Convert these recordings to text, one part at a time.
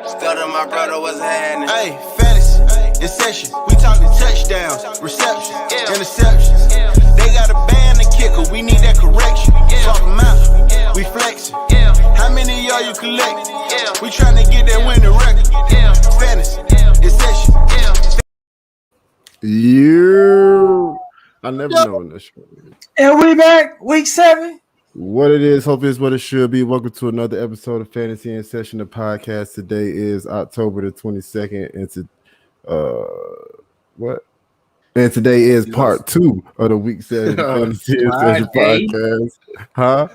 Still to my brother, what's happening? Hey, fantasy, in session. We talking touchdowns, receptions, interceptions. They got a ban the kicker, we need that correction. Swap them out, we flexing. How many of y'all you collect? We trying to get that winning record. Fantasy, in session. I never know when this show is. And we back, week 7. What it is, hope it's what it should be. Welcome to another episode of Fantasy in Session, the podcast. Today is October the 22nd, and today is part 2 of the week 7 Fantasy in Session podcast. Huh?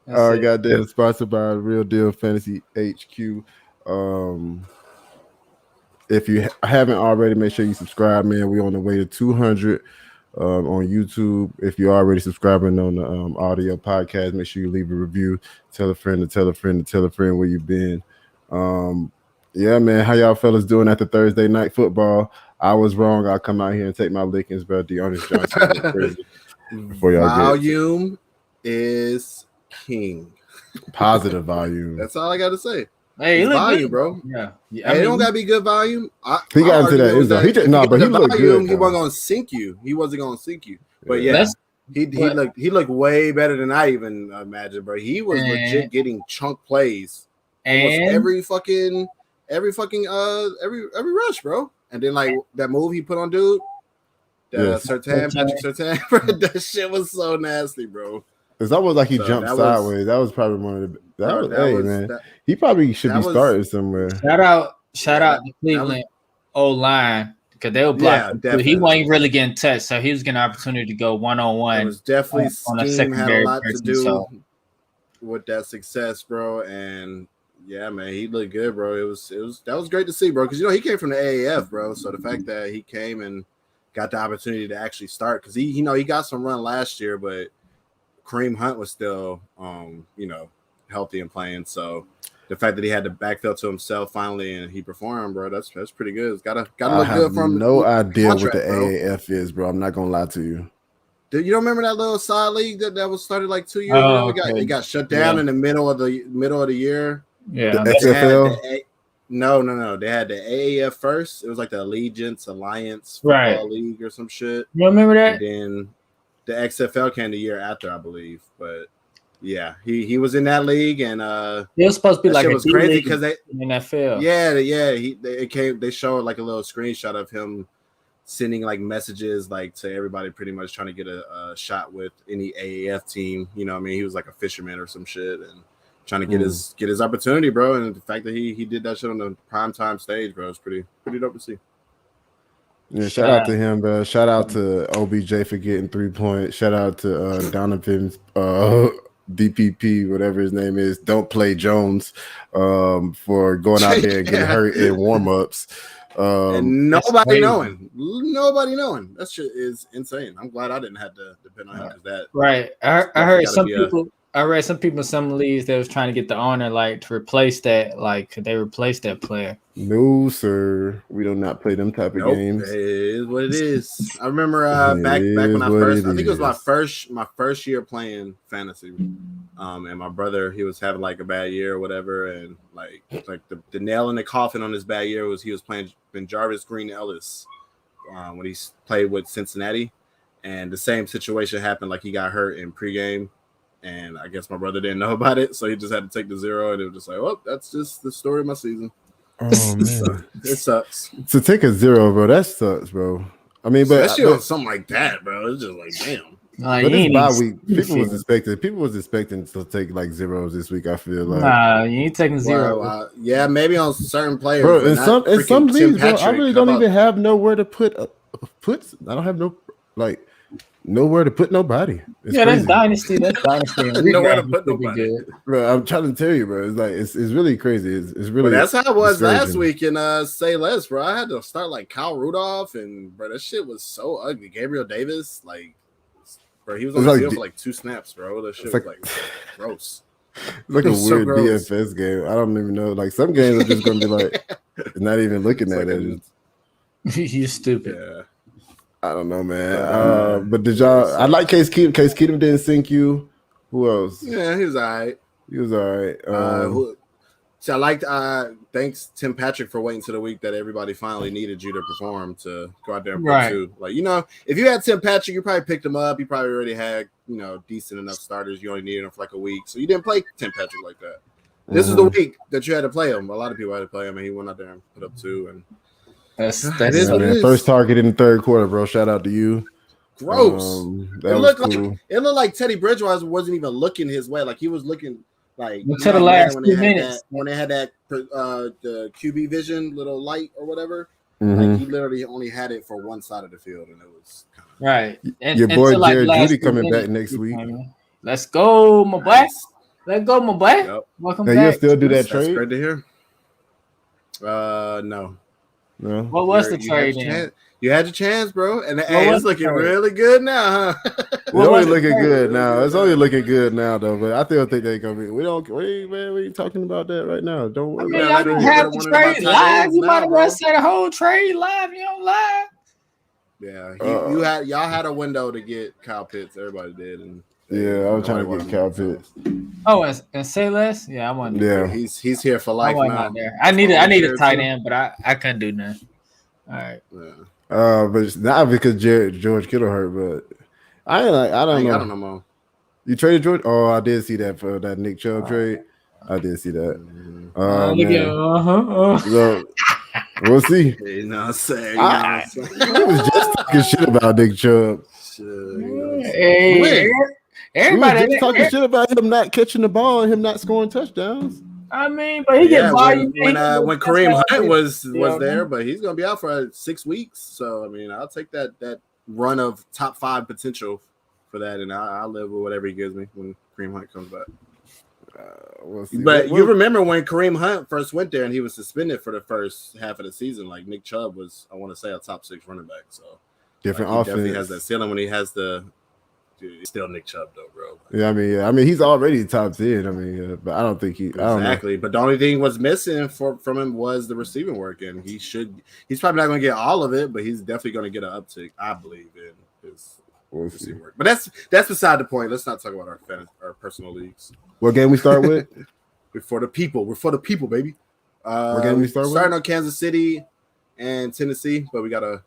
Goddamn, sponsored by Real Deal Fantasy HQ. If you haven't already, make sure you subscribe, man. We're on the way to 200 on YouTube. If you're already subscribing on the audio podcast, make sure you leave a review. Tell a friend to tell a friend to tell a friend where you've been. Yeah, man. How y'all fellas doing after Thursday night football? I was wrong. I'll come out here and take my lickings, bro. Deandre Johnson crazy. Before y'all volume is king. Positive volume. That's all I got to say. Hey, it's volume, good, bro. Yeah. It don't gotta be good volume. He got into that. But he looked good. He wasn't gonna sink you. But yeah, he looked way better than I even imagined, bro. He was legit getting chunk plays almost every rush, bro. And then like that move he put on dude, Patrick Surtain, bro, that shit was so nasty, bro. It's almost like he jumped sideways. That was probably one of the. He probably should be starting somewhere. Shout out to Cleveland O-line because they were blocking. Yeah, he wasn't really getting touched, so he was getting an opportunity to go one-on-one. It was definitely on a secondary had a lot person, to do with that success, bro. And yeah, man, he looked good, bro. That was great to see, bro. Because he came from the AAF, bro. So the fact that he came and got the opportunity to actually start, because he got some run last year, but Kareem Hunt was still healthy and playing. So the fact that he had the backfield to himself finally and he performed, bro, that's pretty good. It's gotta look good from no idea what the AAF is, bro. I'm not gonna lie to you. You don't remember that little side league that was started like 2 years ago? It got shut down in the middle of the year. Yeah, the XFL. No. They had the AAF first. It was like the Alliance Football League or some shit. You remember that? And then the XFL came the year after, I believe. But yeah, he was in that league, and it was supposed to be like it was crazy because they in NFL. Yeah. They showed like a little screenshot of him sending like messages like to everybody, pretty much trying to get a shot with any AAF team. You know what I mean? He was like a fisherman or some shit, and trying to get his opportunity, bro. And the fact that he did that shit on the primetime stage, bro, is pretty dope to see. Yeah, shout out to him, bro. Shout out to OBJ for getting 3 points. Shout out to Donovan's DPP, whatever his name is, Don't Play Jones, for going out there and getting hurt in warm-ups. And nobody knowing. That shit is insane. I'm glad I didn't have to depend on him because that. Right. I heard some people. I read some people in some leagues that was trying to get the owner to replace that. Could they replace that player? No, sir. We do not play them type of games. It is what it is. I remember back when I think it was my first year playing fantasy. And my brother, he was having like a bad year or whatever, and like the nail in the coffin on his bad year was he was playing Jarvis Green Ellis when he played with Cincinnati, and the same situation happened. Like he got hurt in pregame. And I guess my brother didn't know about it, so he just had to take the 0, and it was just like, well, that's just the story of my season. Oh, man. It sucks. To take a 0, bro, that sucks, bro. I mean, but especially on something like that, bro. It's just like, damn. But it's bye week. People was expecting to take like 0s this week. I feel like nah, you ain't taking 0. Well, yeah, maybe on certain players, bro. In some leagues, bro, I really don't even have nowhere to put. I don't have nowhere to put nobody. It's crazy. That's dynasty. Nowhere to put nobody. Bro, I'm trying to tell you, bro. It's like it's really crazy. It's really. But that's how it was last week in Say Less, bro. I had to start like Kyle Rudolph, and bro, that shit was so ugly. Gabriel Davis, bro, he was on the field for like 2 snaps, bro. That shit was like gross. It's like a weird DFS game. I don't even know. Like some games are just gonna be like not even looking at it. You're stupid. Yeah. I don't know, man. But did y'all? I like Case Keenum. Case Keenum didn't sink you. Who else? Yeah, he was all right. He was all right. So I liked thanks Tim Patrick for waiting to the week that everybody finally needed you to perform to go out there and put two. Like, if you had Tim Patrick, you probably picked him up. You probably already had, decent enough starters. You only needed him for like a week. So you didn't play Tim Patrick like that. This is the week that you had to play him. A lot of people had to play him, and he went out there and put up 2. And that's first target in the third quarter, bro. Shout out to you. Gross. It looked like Teddy Bridgewater wasn't even looking his way. Like he was looking like to the last 2 minutes when they had that the QB vision little light or whatever. Like he literally only had it for one side of the field, and it was right. And your boy Jared Judy coming back next week. Let's go, my boy. Let's go, my boy. Yep. Welcome back. You still do that trade? That's great to hear. No. What was the trade? You had your chance, bro, and it's looking really good now, huh? It's only looking good now. It's only looking good now, though. But I still think they're gonna be. We ain't talking about that right now. Don't worry. I mean, y'all have the trade live. You might as well say the whole trade live. You don't lie. Yeah, y'all had a window to get Kyle Pitts. Everybody did, and I was trying to get Kyle Pitts. Oh, and say less. Yeah, I want. Yeah, he's here for life now. I need a tight end, but I couldn't do nothing. All right. Yeah. But it's not because George Kittle hurt, but I don't know. I don't know, Mo. You traded George? Oh, I did see that for that Nick Chubb trade. I did see that. So, we'll see. You know what I'm saying? I was just talking shit about Nick Chubb. Everybody we were just talking shit about him not catching the ball and him not scoring touchdowns. I mean, but he get volume. When Kareem Hunt was there, but he's gonna be out for 6 weeks. So I mean, I'll take that run of top 5 potential for that, and I'll live with whatever he gives me when Kareem Hunt comes back. We'll see. But you remember when Kareem Hunt first went there and he was suspended for the first half of the season? Like Nick Chubb was, I want to say, a top 6 running back. So different offense. He definitely has that ceiling when he has the. Dude, still Nick Chubb though, bro. I mean, he's already top 10. I mean, but I don't think he exactly. But the only thing was missing from him was the receiving work, and he's probably not going to get all of it, but he's definitely going to get an uptick, I believe, in his receiving work. But that's beside the point. Let's not talk about our personal leagues. What game we start with? We're for the people. We're for the people, baby. What game we start with? Starting on Kansas City and Tennessee, but we gotta.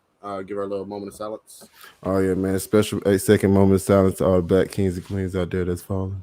Give our little moment of silence. Oh, yeah, man. Special 8-second moment of silence to all the Black kings and queens out there that's falling.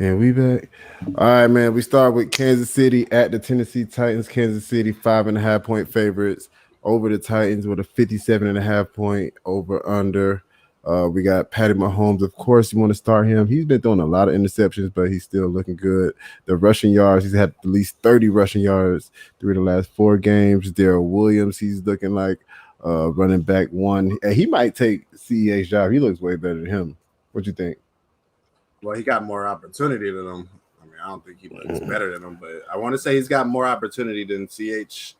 And we back. All right, man. We start with Kansas City at the Tennessee Titans. Kansas City 5.5-point favorites over the Titans with a 57.5-point over-under. We got Patty Mahomes. Of course, you want to start him. He's been throwing a lot of interceptions, but he's still looking good. The rushing yards, he's had at least 30 rushing yards through the last 4 games. Jamal Williams, he's looking like running back 1. And he might take CEH's job. He looks way better than him. What you think? Well, he got more opportunity than him. I mean, I don't think he looks better than him, but I want to say he's got more opportunity than CH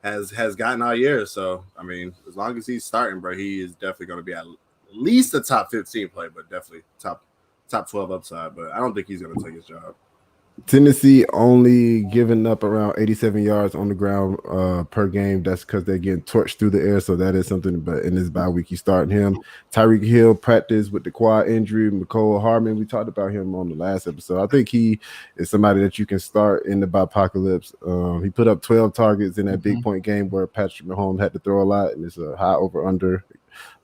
has gotten all year. So, I mean, as long as he's starting, bro, he is definitely going to be at least a top 15 play, but definitely top 12 upside. But I don't think he's going to take his job. Tennessee only giving up around 87 yards on the ground per game. That's because they're getting torched through the air, so that is something. But in this bye week, you starting him. Tyreek Hill practiced with the quad injury. McCole Hardman, we talked about him on the last episode. I think he is somebody that you can start in the apocalypse. He put up 12 targets in that big point game where Patrick Mahomes had to throw a lot, and it's a high over-under.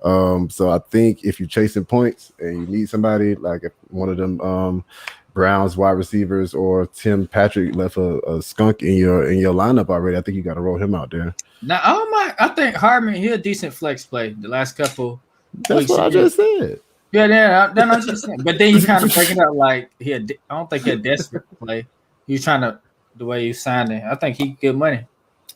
So I think if you're chasing points and you need somebody like one of them Browns wide receivers or Tim Patrick left a skunk in your lineup already, I think you got to roll him out there. Now, I think Hardman, he a decent flex play the last couple. That's what I just said. Yeah, then I'm just saying. But then you kind of break it up like I don't think he a desperate play. He's trying to the way you signed it. I think he get money.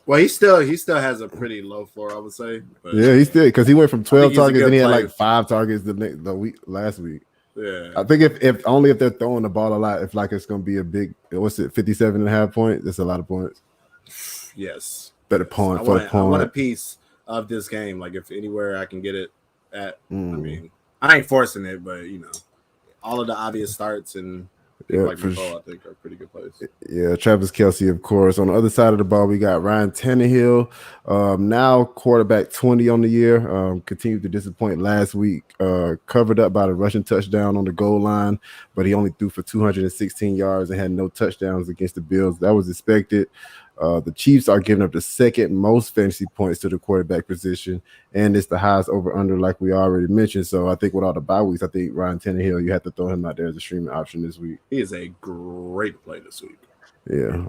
Well, he still has a pretty low floor, I would say. But yeah, he still because he went from 12 targets and he had like 5 targets the week last week. Yeah, I think if only if they're throwing the ball a lot, if like it's gonna be a big 57.5 points, that's a lot of points. Yes, better point for a point. I want a piece of this game. Like if anywhere I can get it at. I mean, I ain't forcing it, but all of the obvious starts and People like Nicole, I think, are pretty good plays. Yeah, Travis Kelce, of course. On the other side of the ball, we got Ryan Tannehill, now quarterback 20 on the year. Continued to disappoint last week. Covered up by the rushing touchdown on the goal line, but he only threw for 216 yards and had no touchdowns against the Bills. That was expected. The Chiefs are giving up the second most fantasy points to the quarterback position, and it's the highest over-under like we already mentioned. So I think with all the bye weeks, I think Ryan Tannehill, you have to throw him out there as a streaming option this week. He is a great play this week. Yeah.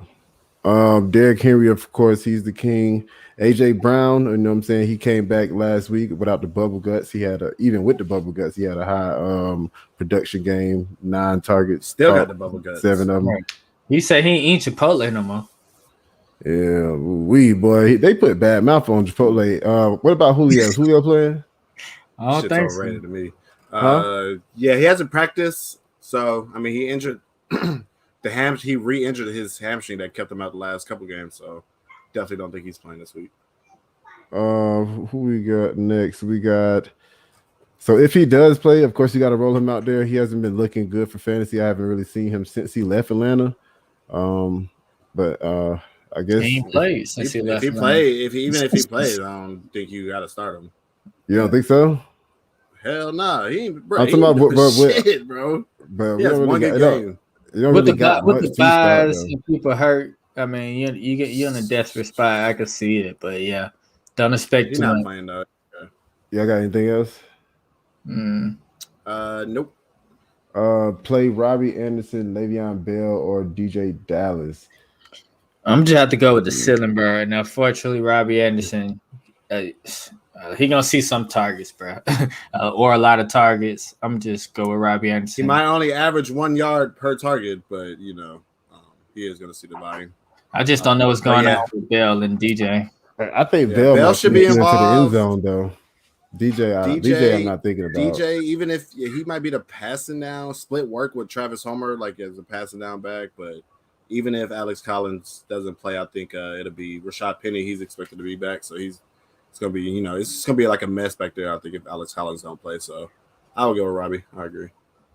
Derrick Henry, of course, he's the king. AJ Brown, you know what I'm saying? He came back last week without the bubble guts. He had even with the bubble guts, he had a high production game, 9 targets. Still got the bubble guts. 7 of them. He said he ain't eat Chipotle no more. Yeah, boy, they put bad mouth on Chipotle. What about Julio? Is Julio playing? I don't think so. To me. Yeah, he hasn't practiced. So I mean, he injured he re-injured his hamstring that kept him out the last couple games. So definitely don't think he's playing this week. Who we got next? We got. So if he does play, of course you got to roll him out there. He hasn't been looking good for fantasy. I haven't really seen him since he left Atlanta. But I guess he plays since he left. If he plays, I don't think you got to start him. You don't think so? Hell no, nah. He ain't. Bro, I'm talking about shit, bro. But he has one good game. With the buys and people hurt, I mean, you're in a desperate spot. I can see it, but yeah, don't expect He's too not much. playing though. Y'all got anything else? Nope. Play Robbie Anderson, Le'Veon Bell, or DJ Dallas. I'm just have to go with the ceiling, bro. And unfortunately, Robbie Anderson, he gonna see some targets, bro, or a lot of targets. I'm just go with Robbie Anderson. He might only average 1 yard per target, but he is gonna see the volume. I just don't know what's going on with Bell and DJ. I think Bell should be involved into the end zone though. DJ, I'm not thinking about. DJ, even if he might be the passing down, split work with Travis Homer, like as a passing down back, but even if Alex Collins doesn't play, I think it'll be Rashad Penny. He's expected to be back, so it's gonna be, it's just gonna be like a mess back there. I think if Alex Collins don't play, so I will go with Robbie. I agree.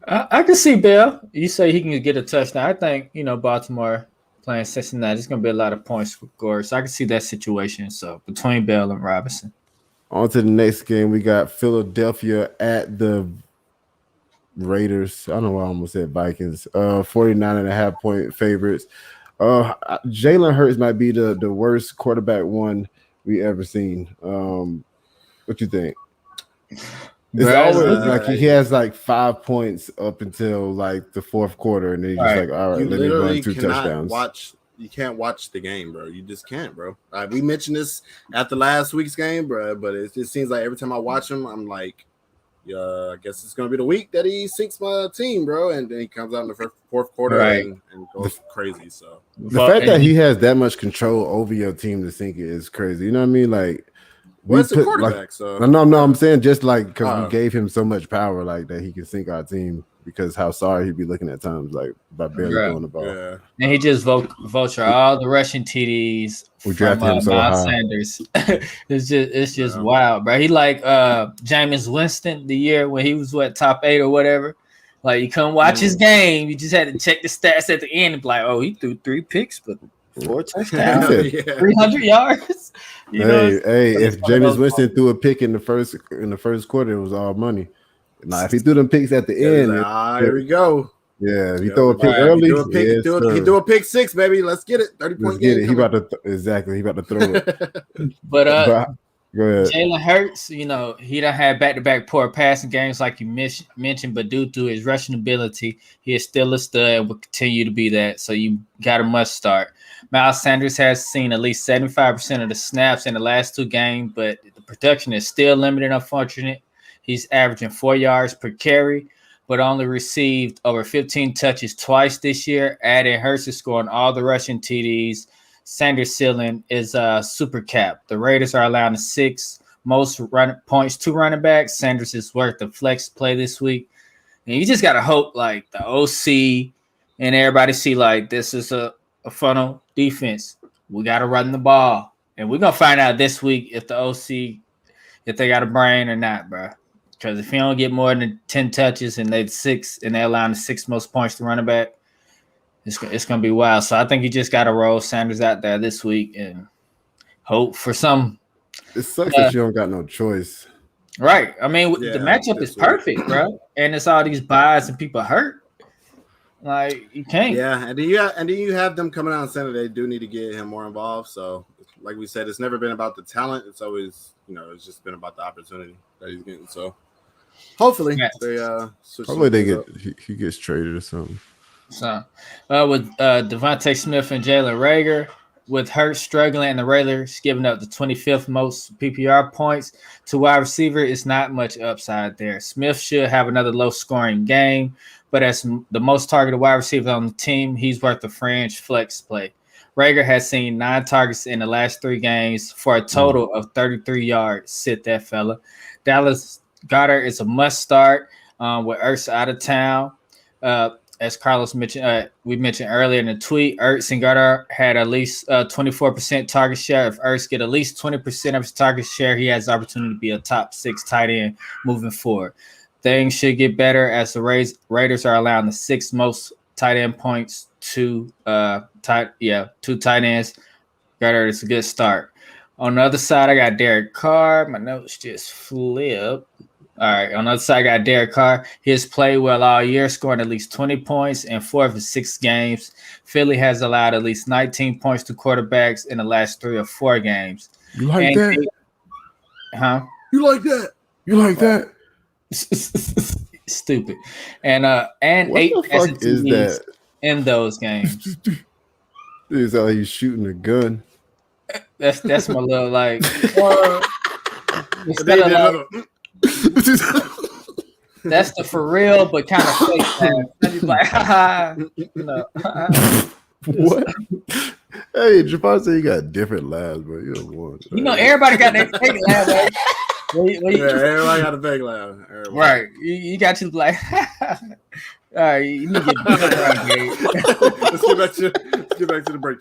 I can see Bell. You say he can get a touchdown. I think Baltimore playing Cincinnati, it's gonna be a lot of points scored, so I can see that situation. So between Bell and Robinson. On to the next game, we got Philadelphia at the Raiders. I don't know why I almost said Vikings. 49.5 point favorites. Jalen Hurts might be the worst quarterback one we ever seen. What you think? It's always like he has like 5 points up until like the fourth quarter, and then he's just like, all right, let me run 2 touchdowns. You can't watch the game, bro. You just can't, bro. We mentioned this after last week's game, bro, but it just seems like every time I watch him, I'm like, yeah, I guess it's gonna be the week that he sinks my team, bro. And then he comes out in the fourth quarter and goes crazy. So the fact that he has that much control over your team to sink it is crazy. You know what I mean? Like, it's a quarterback. No, I'm saying just like because we gave him so much power, like that he can sink our team. Because how sorry he'd be looking at times, like by barely throwing the ball. Yeah. And he just vulture all the rushing TDs. We drafted him so high. Sanders. it's just wild, bro. He like Jameis Winston the year when he was top 8 or whatever. Like you couldn't watch his game. You just had to check the stats at the end and be like, oh, he threw 3 picks, but 4 touchdowns, 300 yards. Hey, if Jameis Winston threw a pick in the first quarter, it was all money. Now, if he threw them picks at the end, here we go. Yeah, if he throw a pick early, he do a pick 6, baby. Let's get it. 30-point game. He about to throw it. But go ahead. Jalen Hurts, he done had back-to-back poor passing games like you mentioned, but due to his rushing ability, he is still a stud and will continue to be that. So you got a must start. Miles Sanders has seen at least 75% of the snaps in the last 2 games, but the production is still limited, unfortunately. He's averaging 4 yards per carry, but only received over 15 touches twice this year. Adding Hurts is scoring all the rushing TDs. Sanders' ceiling is super cap. The Raiders are allowing the 6th most points to running backs. Sanders is worth the flex play this week. And you just got to hope like the OC and everybody see like this is a funnel defense. We got to run the ball. And we're going to find out this week if the OC, if they got a brain or not, bro. Because if you don't get more than 10 touches and they're 6 and they're allowing the 6th most points to running back, It's gonna be wild. So I think you just got to roll Sanders out there this week and hope for some. It sucks that you don't got no choice. Right. I mean, the matchup is perfect, bro. And it's all these buys and people hurt. Like you can't. Yeah, and then you have them coming out on Sunday. They do need to get him more involved. So, like we said, it's never been about the talent. It's always, it's just been about the opportunity that he's getting. So, hopefully he gets traded or something. So, with Devontae Smith and Jalen Reagor, with Hurts struggling and the Raiders giving up the 25th most PPR points to wide receiver, it's not much upside there. Smith should have another low-scoring game, but as the most targeted wide receiver on the team, he's worth a fringe flex play. Reagor has seen 9 targets in the last 3 games for a total of 33 yards. Sit that fella. Dallas Goedert is a must start with Ertz out of town. As Carlos mentioned, we mentioned earlier in the tweet, Ertz and Goedert had at least 24% target share. If Ertz get at least 20% of his target share, he has the opportunity to be a top 6 tight end moving forward. Things should get better as the Raiders are allowing the 6th most tight end points to tight ends. Goedert is a good start. On the other side, I got Derek Carr. My notes just flipped. All right, on the other side, I got Derek Carr. He has played well all year, scoring at least 20 points in 4 of his 6 games. Philly has allowed at least 19 points to quarterbacks in the last 3 or 4 games. You like that? You like that? You like that? Stupid. And what 8 the fuck is that in those games. Is how he's shooting a gun. That's my little like. Instead of like, that's the for real, but kind of fake laugh. He's like, haha. What? Hey, Javon said you got different laughs, bro. You don't want. Everybody got that fake laugh, right? Everybody got a fake laugh. Everybody. Right. You got you like. All right, you need to get let's get back to the break.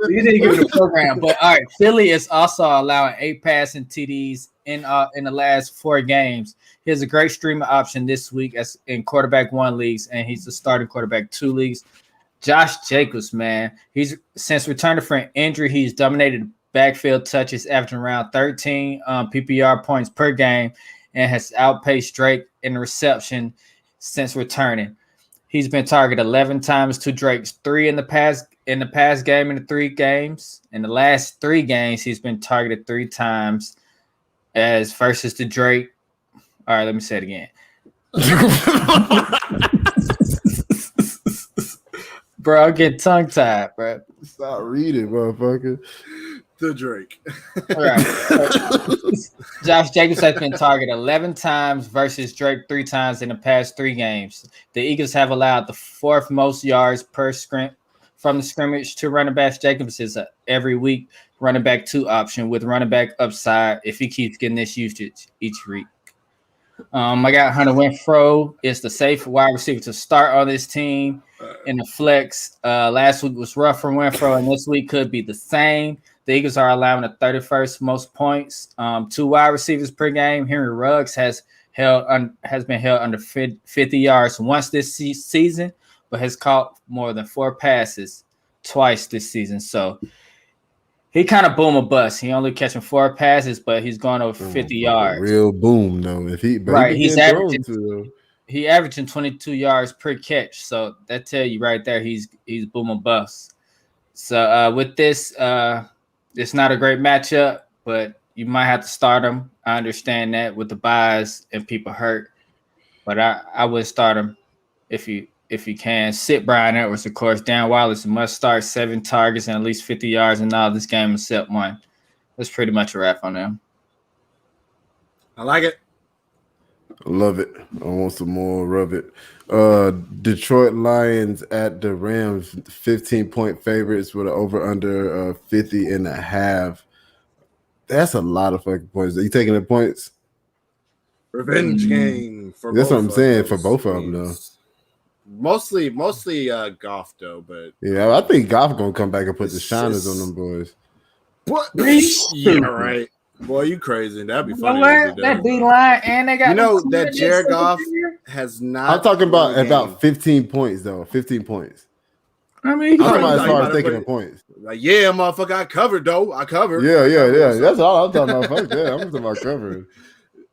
You need to give it a program. But all right, Philly is also allowing 8 passing TDs in the last 4 games. He has a great streamer option this week as in quarterback 1 leagues, and he's the starting quarterback 2 leagues. Josh Jacobs, man, he's since returning from injury, he's dominated backfield touches, averaging around 13 PPR points per game, and has outpaced Drake in reception since returning. He's been targeted 11 times to Drake's 3 in the past game in the 3 games. In the last 3 games, he's been targeted 3 times as versus the Drake. All right, let me say it again. Bro, I'm getting tongue-tied, bro. Stop reading, motherfucker. The Drake. All right. Josh Jacobs has been targeted 11 times versus Drake 3 times in the past 3 games. The Eagles have allowed the 4th most yards per from the scrimmage to running back. Jacobs is a every week running back 2 option with running back upside if he keeps getting this usage each week. I got Hunter Renfrow is the safe wide receiver to start on this team in the flex. Last week was rough for Renfrow, and this week could be the same. The Eagles are allowing the 31st most points, 2 wide receivers per game. Henry Ruggs has been held under 50 yards once this season, but has caught more than 4 passes twice this season. So he kind of boom or bust. He only catching 4 passes, but he's going over 50 yards. Real boom, though. He's averaging 22 yards per catch. So that tell you right there he's boom or bust. So with this, it's not a great matchup, but you might have to start him. I understand that with the buys and people hurt, but I would start him if you can. Sit Brian Edwards, of course. Dan Wallace must start, 7 targets and at least 50 yards in all this game except 1. That's pretty much a wrap on them. I like it. I love it. I want some more of it. Detroit Lions at the Rams, 15-point favorites with an over-under 50.5. That's a lot of fucking points. Are you taking the points? Revenge game. That's what I'm saying for both of them, though. Mostly Goff, though. But yeah, I think Goff gonna come back and put the shiners on them boys. What? Yeah, right. Boy, you crazy. That'd be You funny. know what? That D line and they got You know them that Jared Goff has not. I'm talking about 15 points though. 15 points. I mean, I'm talking about as far as taking the points. Like, yeah, motherfucker, I covered though. I covered. Yeah. That's all I'm talking about. Fuck yeah, I'm talking about covering.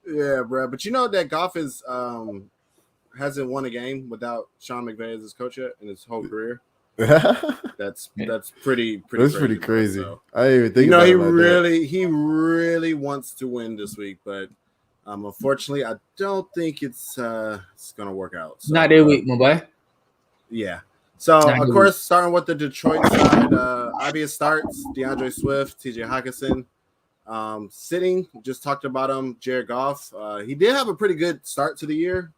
Yeah, bro. But you know that Goff is hasn't won a game without Sean McVay as his coach yet in his whole career. That's pretty. That's pretty crazy. So, I didn't even think. You know, about he really wants to win this week, but unfortunately, I don't think it's gonna work out. So, not that week, my boy. Yeah. So of course, starting with the Detroit side, obvious starts: DeAndre Swift, TJ Hawkinson. Sitting, just talked about him. Jared Goff. He did have a pretty good start to the year.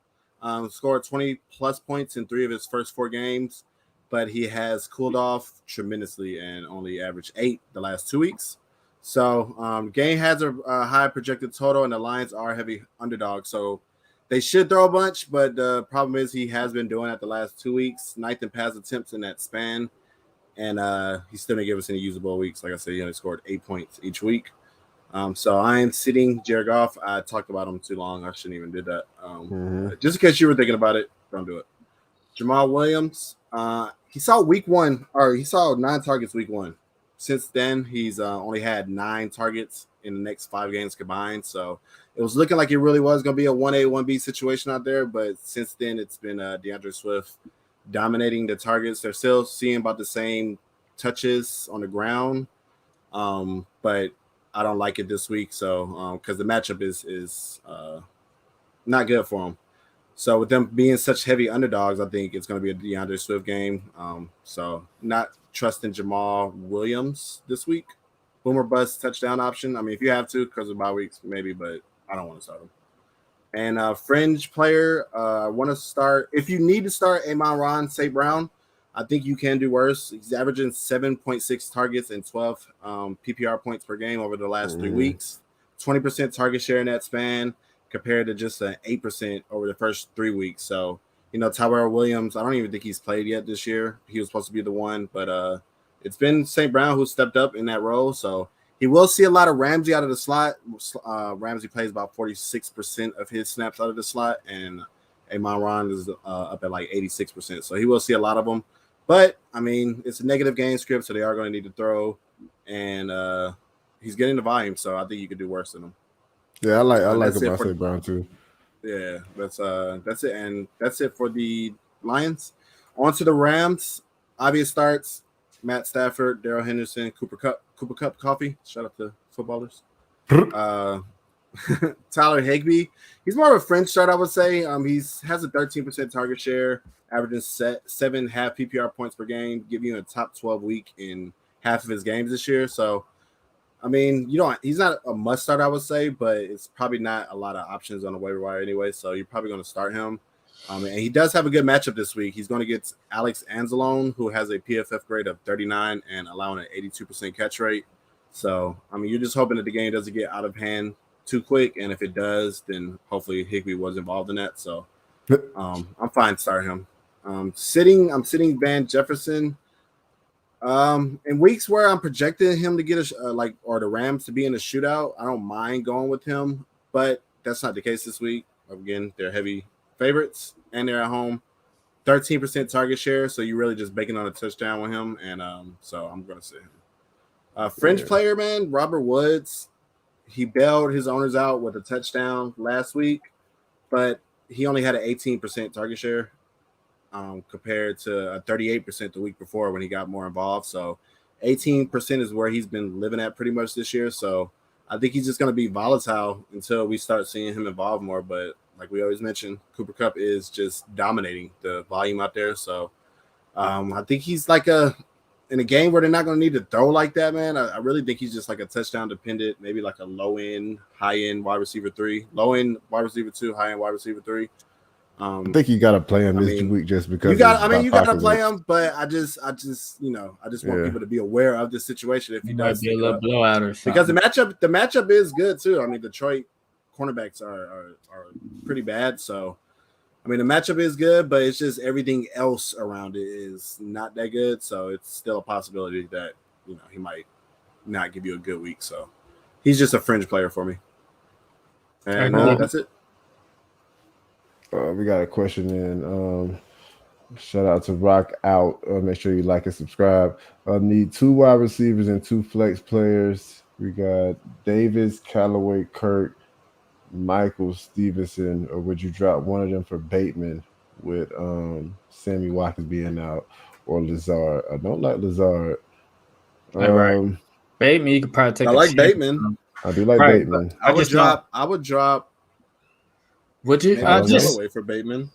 Scored 20 plus points in 3 of his first 4 games, but he has cooled off tremendously and only averaged 8 the last 2 weeks. So game has a high projected total, and the Lions are heavy underdogs. So they should throw a bunch, but the problem is he has been doing it the last 2 weeks, 9th in pass attempts in that span, and he still didn't give us any usable weeks. Like I said, he only scored 8 points each week. So I am sitting Jared Goff. I talked about him too long. I shouldn't even do that. Just in case you were thinking about it, don't do it. Jamal Williams, he saw 9 targets week 1. Since then, he's only had 9 targets in the next 5 games combined. So it was looking like it really was going to be a 1A, 1B situation out there. But since then, it's been DeAndre Swift dominating the targets. They're still seeing about the same touches on the ground. But I don't like it this week. So because the matchup is not good for them. So with them being such heavy underdogs, I think it's going to be a DeAndre Swift game. So not trusting Jamal Williams this week. Boomer bust touchdown option. I mean, if you have to, because of bye weeks, maybe, but I don't want to start him. And fringe player, I want to start. If you need to start Amon-Ra St. Brown, I think you can do worse. He's averaging 7.6 targets and 12 PPR points per game over the last 3 weeks. 20% target share in that span, compared to just an 8% over the first 3 weeks. So, you know, Tyrell Williams, I don't even think he's played yet this year. He was supposed to be the one, but it's been St. Brown who stepped up in that role. So he will see a lot of Ramsey out of the slot. Ramsey plays about 46% of his snaps out of the slot, and Amon-Ra is up at like 86%. So he will see a lot of them. But, I mean, it's a negative game script, so they are going to need to throw. And he's getting the volume, so I think you could do worse than him. Yeah, I like him. I say Brown too. Yeah, that's it, and that's it for the Lions. On to the Rams. Obvious starts: Matt Stafford, Darrell Henderson, Cooper Cup Coffee. Shout out to footballers. Tyler Higbee. He's more of a fringe start, I would say. He has a 13% target share, averaging 7.5 PPR points per game, giving you a top 12 week in half of his games this year. So, I mean, he's not a must start, I would say, but it's probably not a lot of options on the waiver wire anyway. So you're probably going to start him. And he does have a good matchup this week. He's going to get Alex Anzalone, who has a PFF grade of 39 and allowing an 82% catch rate. So, I mean, you're just hoping that the game doesn't get out of hand too quick. And if it does, then hopefully Higbee was involved in that. So I'm fine starting him. I'm sitting Van Jefferson. In weeks where I'm projecting him to get or the Rams to be in a shootout, I don't mind going with him, but that's not the case this week. Again, they're heavy favorites and they're at home. 13% target share, so you're really just banking on a touchdown with him, and so I'm gonna sit him. Fringe player, man, Robert Woods. He bailed his owners out with a touchdown last week, but he only had an 18% target share. Compared to a 38% the week before when he got more involved. So 18% is where he's been living at pretty much this year. So I think he's just going to be volatile until we start seeing him involved more. But like we always mention, Cooper Kupp is just dominating the volume out there. So I think he's like in a game where they're not going to need to throw like that, man. I really think he's just like a touchdown dependent, maybe like a low end, high end wide receiver 3, low end wide receiver 2, high end wide receiver 3. I think you got to play him this week just because you got to play him, but I just want people to be aware of this situation if he does be a little blowout or something. Because the matchup is good too. I mean, Detroit cornerbacks are pretty bad, so I mean the matchup is good, but it's just everything else around it is not that good. So it's still a possibility that he might not give you a good week. So He's just a fringe player for me. And that's it. We got a question in. Shout out to Rock Out. Make sure you like and subscribe. Need 2 wide receivers and 2 flex players. We got Davis, Callaway, Kirk, Michael, Stevenson. Or would you drop one of them for Bateman with Sammy Watkins being out, or Lazard? I don't like Lazard. Right. Bateman, you could probably take. I like Bateman. I do like Bateman. I would drop. Would you? Callaway for Bateman.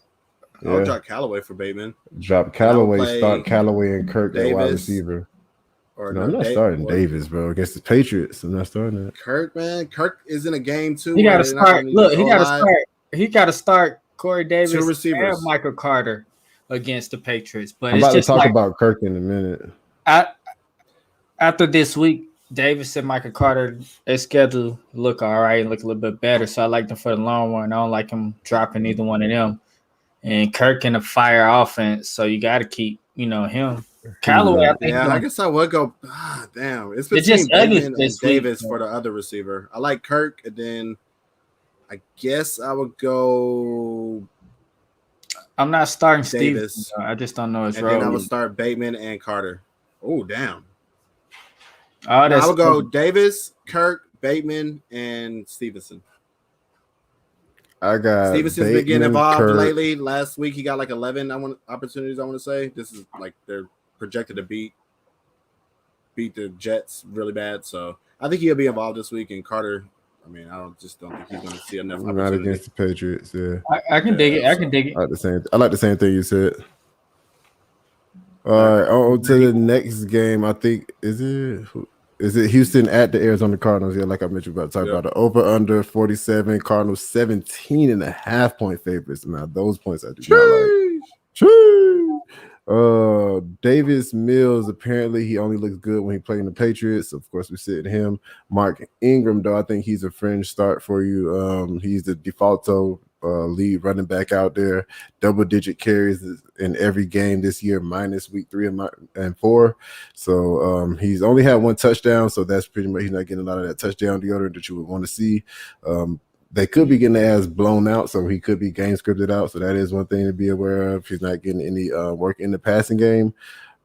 Yeah. I would drop Callaway for Bateman. Drop Callaway, start Callaway and Kirk at wide receiver. Or I'm not starting Davis, bro, against the Patriots. I'm not starting that. Kirk, man. Kirk is in a game too. He got to start. Look, he got to start. He got to start Corey Davis 2 receivers and Michael Carter against the Patriots. But I'm about to talk about Kirk in a minute. After this week, Davis and Michael Carter, their schedule look all right and look a little bit better. So I like them for the long run. I don't like him dropping either one of them. And Kirk in a fire offense, so you got to keep, him. Callaway, I think. Yeah, I guess I would go. Damn, it's between Bateman and Davis for the other receiver. I like Kirk, and then I guess I would go. I'm not starting Davis. Stevenson. I just don't know his role. And then I would start Bateman and Carter. Oh, damn. I would go Davis, Kirk, Bateman, and Stevenson. I got Stevenson's been getting involved lately. Last week he got like 11 opportunities. I want to say this is like they're projected to beat the Jets really bad. So I think he'll be involved this week. And Carter, I mean, I don't think he's going to see enough. Not against the Patriots. Yeah, I can dig it. I can dig it. I like the same thing you said. All right, on to the next game. I think is it Houston at the Arizona Cardinals? Yeah, like I mentioned about talking about the over under 47. Cardinals 17.5 point favorites. Now those points I do not like. Davis Mills, apparently he only looks good when he playing the Patriots. Of course, we sit him. Mark Ingram, though, I think he's a fringe start for you. He's the defaulto lead running back out there. Double-digit carries in every game this year, minus week 3 and 4. So he's only had 1 touchdown, so that's pretty much he's not getting a lot of that touchdown deodorant that you would want to see. They could be getting their ass blown out, so he could be game scripted out. So that is one thing to be aware of. He's not getting any work in the passing game.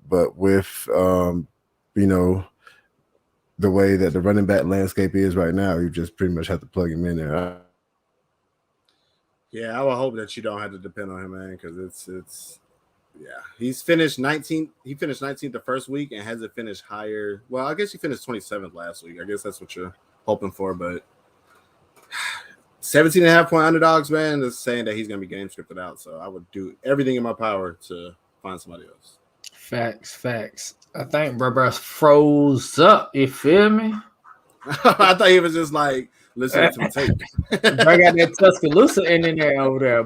But with, the way that the running back landscape is right now, you just pretty much have to plug him in there. Yeah, I would hope that you don't have to depend on him, man, because it's he's finished 19th. He finished 19th the first week and hasn't finished higher. Well, I guess he finished 27th last week. I guess that's what you're hoping for, but 17.5 point underdogs, man, is saying that he's going to be game scripted out. So I would do everything in my power to find somebody else. Facts. I think bro froze up. You feel me? I thought he was just like listening to the tape. I got that Tuscaloosa in there over there,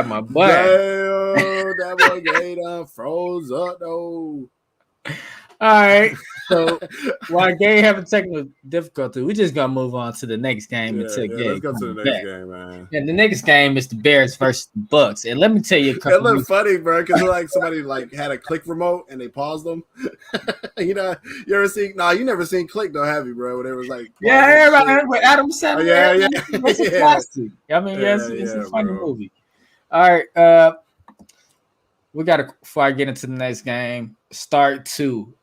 my boy. Damn, that boy Gator froze up though. All right. So while Gay having technical difficulty, we're just gonna move on to the next game Let's go to the next game, man. And the next game is the Bears versus the Bucks. And let me tell you, it looked funny, bro, because like somebody like had a click remote and they paused them. You ever seen? No, you never seen Click though, have you, bro? Where it was like, everybody with Adam Sandler. It's a classic. I mean, it's a funny movie. All right, we got to before I get into the next game. Start 2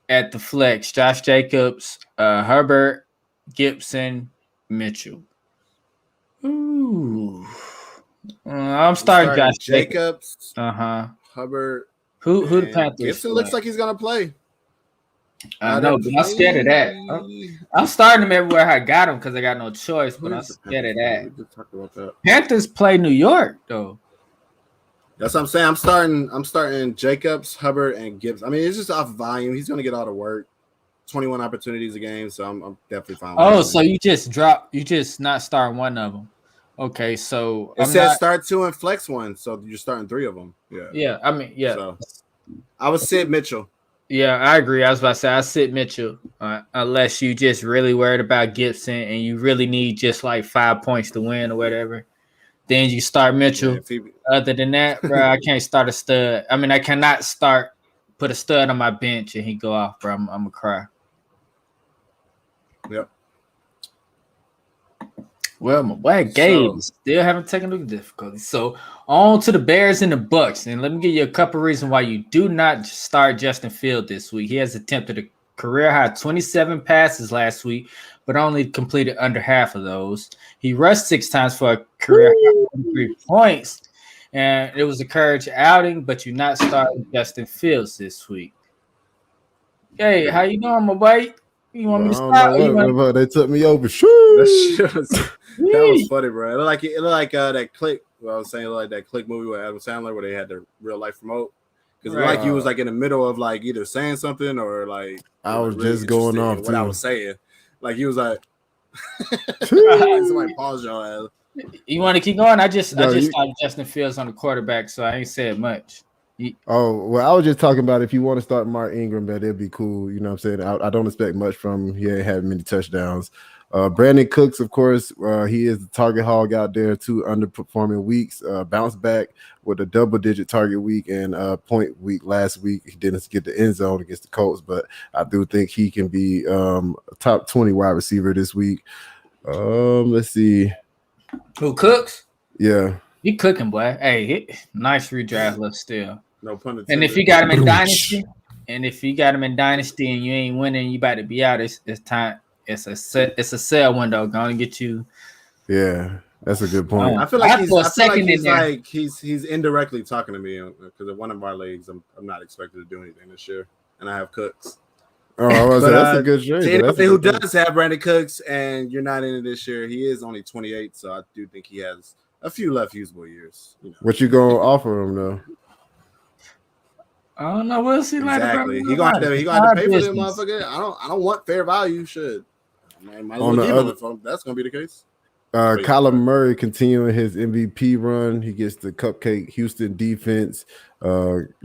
at the flex. Josh Jacobs, Herbert, Gibson, Mitchell. Ooh. I'm starting Josh Jacobs. Hubbard. Who the Panthers? Gibson looks like he's gonna play. I know, but I'm scared of that. I'm starting him everywhere I got him because I got no choice, but I'm scared of that. We just talked about that. Panthers play New York though. That's what I'm saying. I'm starting Jacobs, Hubbard, and Gibbs. I mean, it's just off volume. He's going to get all the work. 21 opportunities a game, so I'm definitely fine. Oh, so you just not starting one of them. Okay, so it says start 2 and flex 1, so you're starting 3 of them. Yeah. I mean, yeah. So I would sit Mitchell. Yeah, I agree. I was about to say I sit Mitchell, unless you just really worried about Gibson and you really need just like 5 points to win or whatever. Then you start Mitchell. Yeah, other than that, bro, I can't start a stud. I mean, I cannot put a stud on my bench and he go off, bro. I'm gonna cry. Yep. Well, my boy Gabe is still having technical difficulties. So on to the Bears and the Bucks. And let me give you a couple reasons why you do not start Justin Fields this week. He has attempted a career high 27 passes last week, but only completed under half of those. He rushed 6 times for a career high 23 points. And it was a courage outing, but you're not starting Justin Fields this week. Hey, how you doing, my boy? You want me to stop? They took me over. That was funny, bro. It looked like that Click. Well, I was saying like that Click movie with Adam Sandler where they had the real life remote. Because like you was like in the middle of like either saying something or like I was really just going off what I was saying. Like he was like somebody pause your ass. You want to keep going? I just started Justin Fields on the quarterback, so I ain't said much. Well, I was just talking about if you want to start Mark Ingram, that it'd be cool. You know what I'm saying? I don't expect much from him. He ain't had many touchdowns. Brandy Cooks, of course, he is the target hog out there. 2 underperforming weeks. Bounced back with a double-digit target week and point week last week. He didn't get the end zone against the Colts, but I do think he can be a top 20 wide receiver this week. Let's see. Who, Cooks? Yeah. He cooking, boy. Hey, nice redraft list still. No pun intended. And if you got him in Dynasty, and you ain't winning, you about to be out. It's time. It's a sell window. Going to get you. Yeah, that's a good point. I feel like he's indirectly talking to me because of one of our leagues. I'm not expected to do anything this year, and I have Cooks. Oh, that's a good trade. Anybody who does have Brandy Cooks and you're not in it this year, he is only 28, so I do think he has a few left usable years. You know. What you gonna offer him though? I don't know. We'll see. Exactly. He gonna have to pay for them, motherfucker. I don't want fair value. Should on the other, that's gonna be the case. Kyla Murray continuing his MVP run. He gets the cupcake Houston defense.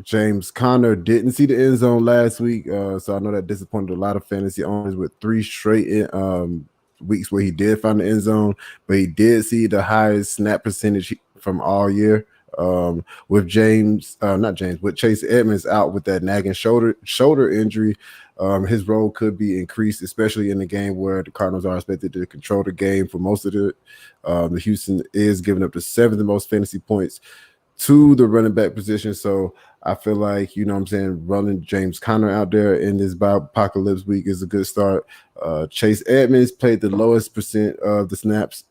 James Conner didn't see the end zone last week, so I know that disappointed a lot of fantasy owners with 3 straight weeks where he did find the end zone, but he did see the highest snap percentage from all year. With Chase Edmunds out with that nagging shoulder injury, his role could be increased, especially in the game where the Cardinals are expected to control the game for most of it. The Houston is giving up the 7th most fantasy points to the running back position. So I feel like, you know what I'm saying, running James Conner out there in this apocalypse week is a good start. Chase Edmunds played the lowest percent of the snaps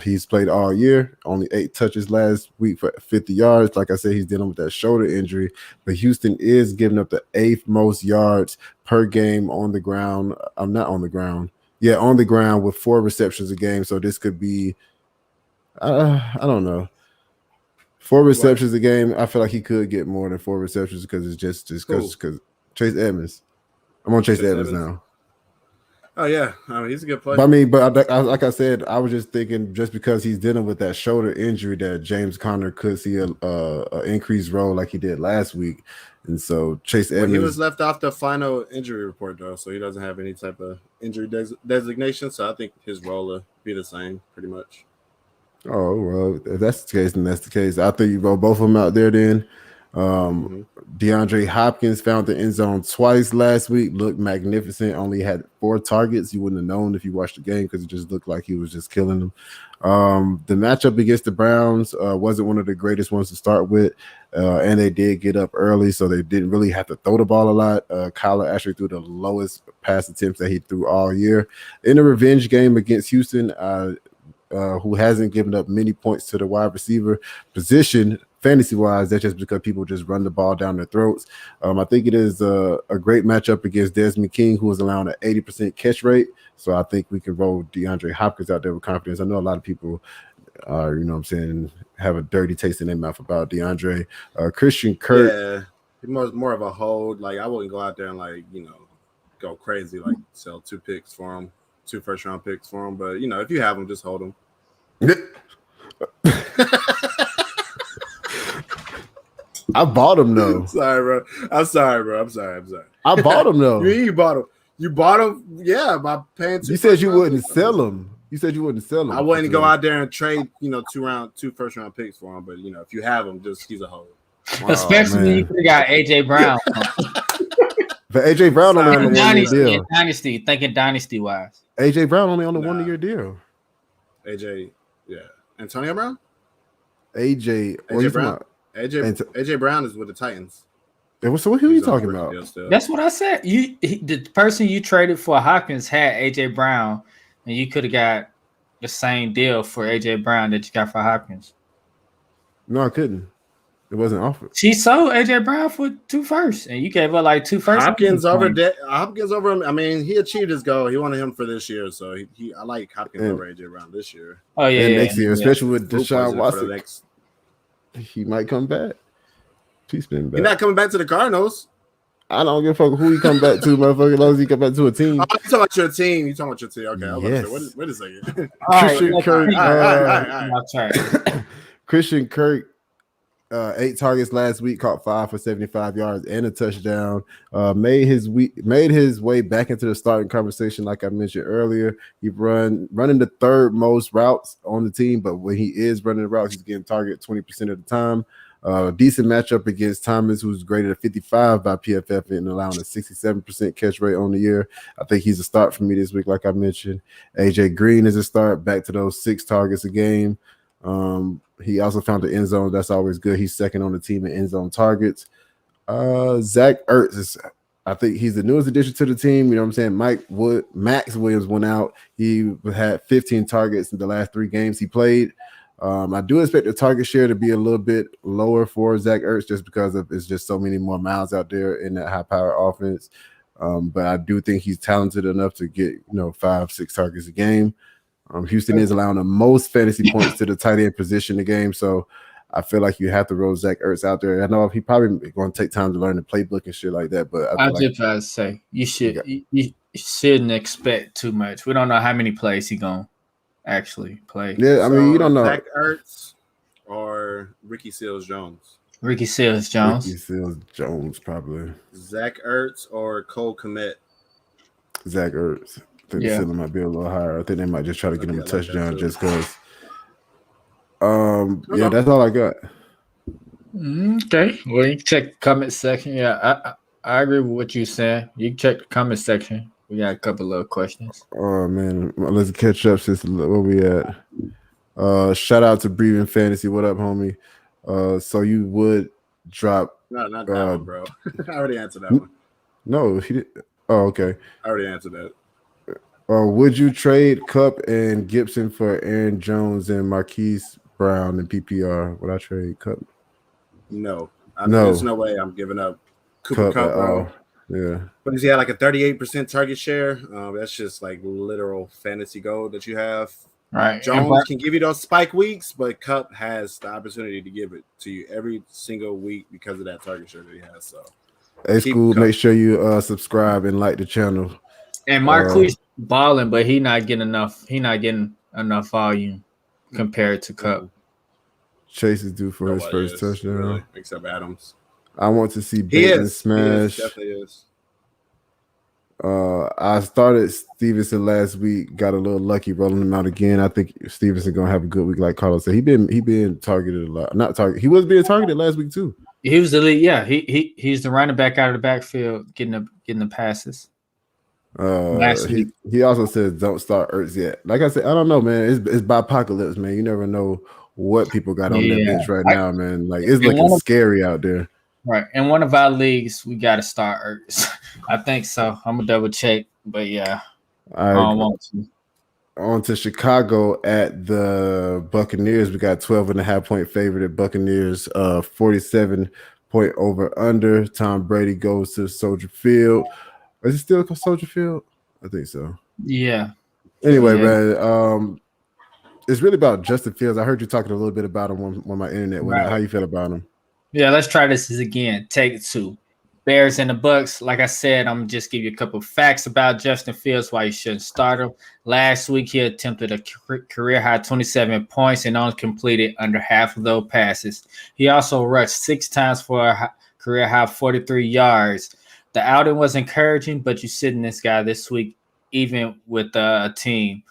he's played all year, only 8 touches last week for 50 yards. Like I said, he's dealing with that shoulder injury, but Houston is giving up the 8th most yards per game on the ground. I'm not on the ground. Yeah, on the ground with 4 receptions a game. So this could be, I don't know. 4 receptions a game. I feel like he could get more than 4 receptions because it's just because Chase Edmunds. I'm on Chase Edmunds now. Oh yeah, I mean he's a good player. But like I said, I was just thinking just because he's dealing with that shoulder injury that James Conner could see a increased role like he did last week, and so Chase Edmunds. He was left off the final injury report though, so he doesn't have any type of injury designation. So I think his role will be the same, pretty much. Oh well, if that's the case, then that's the case. I think you roll both of them out there then. DeAndre Hopkins found the end zone twice last week, looked magnificent, only had 4 targets. You wouldn't have known if you watched the game because it just looked like he was just killing them. The matchup against the Browns wasn't one of the greatest ones to start with, and they did get up early, so they didn't really have to throw the ball a lot. Kyla actually threw the lowest pass attempts that he threw all year. In the revenge game against Houston, who hasn't given up many points to the wide receiver position, fantasy-wise, that's just because people just run the ball down their throats. I think it is a great matchup against Desmond King, who is allowing an 80% catch rate. So I think we can roll DeAndre Hopkins out there with confidence. I know a lot of people are, you know what I'm saying, have a dirty taste in their mouth about DeAndre. Christian Kirk. Yeah, more of a hold. Like, I wouldn't go out there and, like, you know, go crazy, like sell 2 picks for him, 2 first-round picks for him. But, you know, if you have them, just hold them. I bought him though. I'm sorry, bro. I bought him though. You bought him. You bought him. Yeah, by paying. You said you wouldn't sell him. You said you wouldn't sell him. I wouldn't go out there and trade, you know, 2 first-round picks for him. But you know, if you have him, just he's a hold. Especially when you could have got AJ Brown. But AJ Brown only on the 1-year deal. Thinking dynasty wise. AJ Brown only on the 1-year deal. AJ, yeah. Antonio Brown? AJ Brown? AJ Brown is with the Titans. So who are you talking about? That's what I said. The person you traded for Hopkins had AJ Brown, and you could have got the same deal for AJ Brown that you got for Hopkins. No, I couldn't. It wasn't offered. She sold AJ Brown for 2 firsts, and you gave her like 2 firsts. Hopkins over him. I mean, he achieved his goal. He wanted him for this year, so I like Hopkins over AJ Brown this year. Oh yeah, and next year, especially with Deshaun Watson, he might come back. He's been back. He's not coming back to the Cardinals. I don't give a fuck who he come back to, motherfucker. As long as he come back to a team. Oh, you talking about your team? Okay, yes. Wait a second. Christian Kirk. All right. Christian Kirk. 8 targets last week, caught 5 for 75 yards and a touchdown. Made his way back into the starting conversation, like I mentioned earlier. He running the 3rd most routes on the team, but when he is running the routes, he's getting targeted 20% of the time. Decent matchup against Thomas, who's graded a 55 by PFF and allowing a 67% catch rate on the year. I think he's a start for me this week, like I mentioned. AJ Green is a start, back to those 6 targets a game. He also found the end zone. That's always good. He's second on the team in end zone targets. Zach Ertz I think he's the newest addition to the team. You know what I'm saying? Max Williams went out. He had 15 targets in the last 3 games he played. I do expect the target share to be a little bit lower for Zach Ertz just because it's just so many more miles out there in that high-powered offense. But I do think he's talented enough to get 5-6 targets a game. Houston is allowing the most fantasy points to the tight end position in the game, so I feel like you have to roll Zach Ertz out there. I know he probably going to take time to learn the playbook and shit like that, but I just about to say you shouldn't expect too much. We don't know how many plays he's gonna actually play. Yeah, I mean you don't know. Zach Ertz or Ricky Seals-Jones. Ricky Seals-Jones. Ricky Seals-Jones probably. Zach Ertz or Cole Kmet. Zach Ertz. I think the ceiling might be a little higher. I think they might just try to get him a touchdown just because. That's all I got. Okay. Well, you can check the comment section. Yeah, I agree with what you said. You can check the comment section. We got a couple of questions. Oh man, let's catch up since where we at. Shout out to Breathing Fantasy. What up, homie? So you would drop? No, not that one, bro. I already answered that one. No, he did. Oh, okay. I already answered that. Would you trade Kupp and Gibson for Aaron Jones and Marquise Brown in PPR? Would I trade Kupp? No. There's no way I'm giving up Cooper Kupp, bro. Yeah. But he had like a 38% target share. That's just like literal fantasy gold that you have. Right. Jones can give you those spike weeks, but Kupp has the opportunity to give it to you every single week because of that target share that he has. So, hey, school, make sure you subscribe and like the channel. And Marquise balling, but he not getting enough. He not getting enough volume compared to Kupp. Chase is due for his first touchdown, really, except Adams. I want to see Bateman smash. He definitely is. I started Stevenson last week. Got a little lucky rolling him out again. I think Stevenson gonna have a good week, like Carlos said. He been targeted a lot. Not targeted. He was being targeted last week too. He was the lead. Yeah, he's the running back out of the backfield, getting the passes. He also says don't start Ertz yet. Like I said, I don't know, man. It's by apocalypse, man. You never know what people got on their bench right now, man. Like it's looking scary out there. Right. In one of our leagues, we got to start Ertz. I think so. I'm gonna double check, but yeah, I don't want to. On to Chicago at the Buccaneers. We got 12.5 point favorite at Buccaneers. 47 point over under. Tom Brady goes to Soldier Field. Is it still Soldier Field? I think so. Yeah. Anyway, man, it's really about Justin Fields. I heard you talking a little bit about him when my internet went out. How you feel about him? Yeah, let's try this again. Take 2. Bears and the Bucks. Like I said, I'm gonna just give you a couple of facts about Justin Fields, why you shouldn't start him. Last week, he attempted a career high 27 points and only completed under half of those passes. He also rushed 6 times for a career high 43 yards. The outing was encouraging, but you're sitting this guy this week, even with a team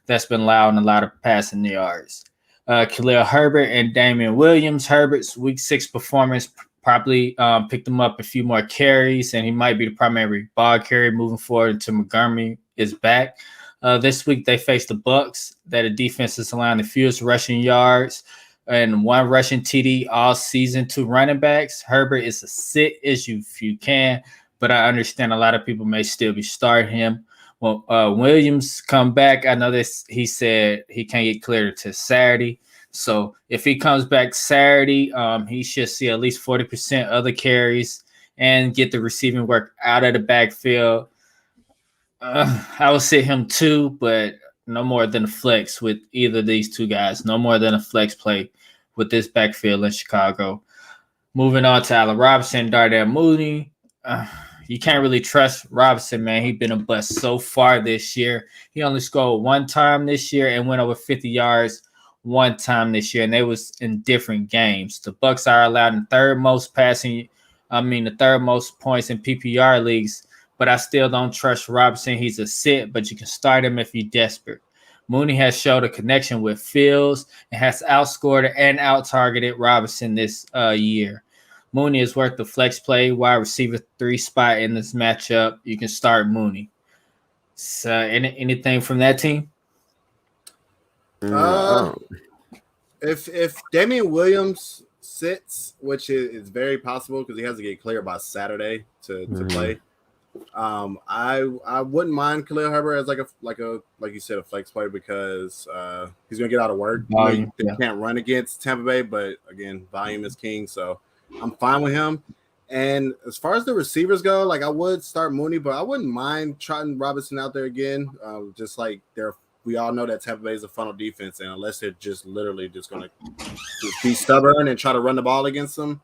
that's been allowing a lot of passing yards. Khalil Herbert and Damian Williams. Herbert's week 6 performance probably picked him up a few more carries, and he might be the primary ball carrier moving forward until Montgomery is back. This week they face the Bucks, that a defense is allowing the fewest rushing yards and 1 rushing TD all season to running backs. Herbert is a sit issue if you can, but I understand a lot of people may still be starting him. Well, Williams come back. I know this. He said he can't get cleared until Saturday. So if he comes back Saturday, he should see at least 40% of the carries and get the receiving work out of the backfield. I would sit him too, but no more than a flex with either of these two guys. No more than a flex play with this backfield in Chicago. Moving on to Allen Robinson, Darnell Mooney. You can't really trust Robinson, man. He's been a bust so far this year. He only scored 1 time this year and went over 50 yards 1 time this year, and they was in different games. The Bucks are allowed in the third most points in PPR leagues, but I still don't trust Robinson. He's a sit, but you can start him if you're desperate. Mooney has showed a connection with Fields and has outscored and out-targeted Robinson this year. Mooney is worth the flex play, wide receiver 3 spot in this matchup. You can start Mooney. So anything from that team? If Damian Williams sits, which is very possible because he has to get cleared by Saturday to play, I wouldn't mind Khalil Herbert as like you said, a flex play because he's gonna get out of work. They can't run against Tampa Bay, but again, volume is king, so I'm fine with him. And as far as the receivers go, like I would start Mooney, but I wouldn't mind trotting Robinson out there again. Just like we all know that Tampa Bay is a funnel defense, and unless they're just literally just going to be stubborn and try to run the ball against them,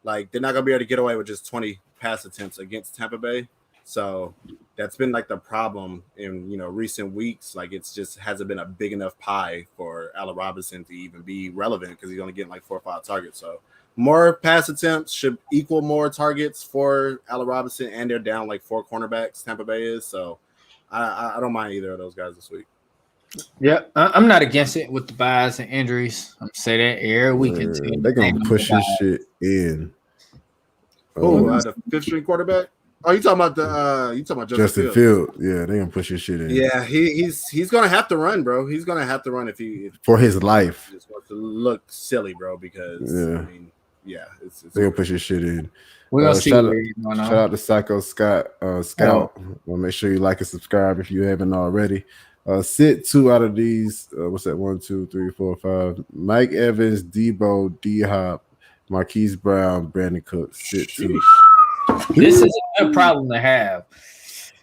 like they're not going to be able to get away with just 20 pass attempts against Tampa Bay. So that's been like the problem in recent weeks. Like it's just hasn't been a big enough pie for Allen Robinson to even be relevant because he's only getting like 4 or 5 targets. So more pass attempts should equal more targets for Allen Robinson, and they're down like 4 cornerbacks. Tampa Bay is, so I don't mind either of those guys this week. Yeah, I'm not against it with the buys and injuries. I'm say that every weekend. They're gonna push this shit in. The 5th string quarterback. Oh, you talking about Justin Fields? Yeah, they're gonna push his shit in. Yeah, he's gonna have to run, bro. He's gonna have to run if for his life. He just wants to look silly, bro. Because they're gonna push his shit in. We're gonna see. Shout out to Psycho Scout. Well, make sure you like and subscribe if you haven't already. Sit 2 out of these. What's that? 1, 2, 3, 4, 5. Mike Evans, Debo, D-Hop, Marquise Brown, Brandy Cooks. Sit 2. This is a good problem to have.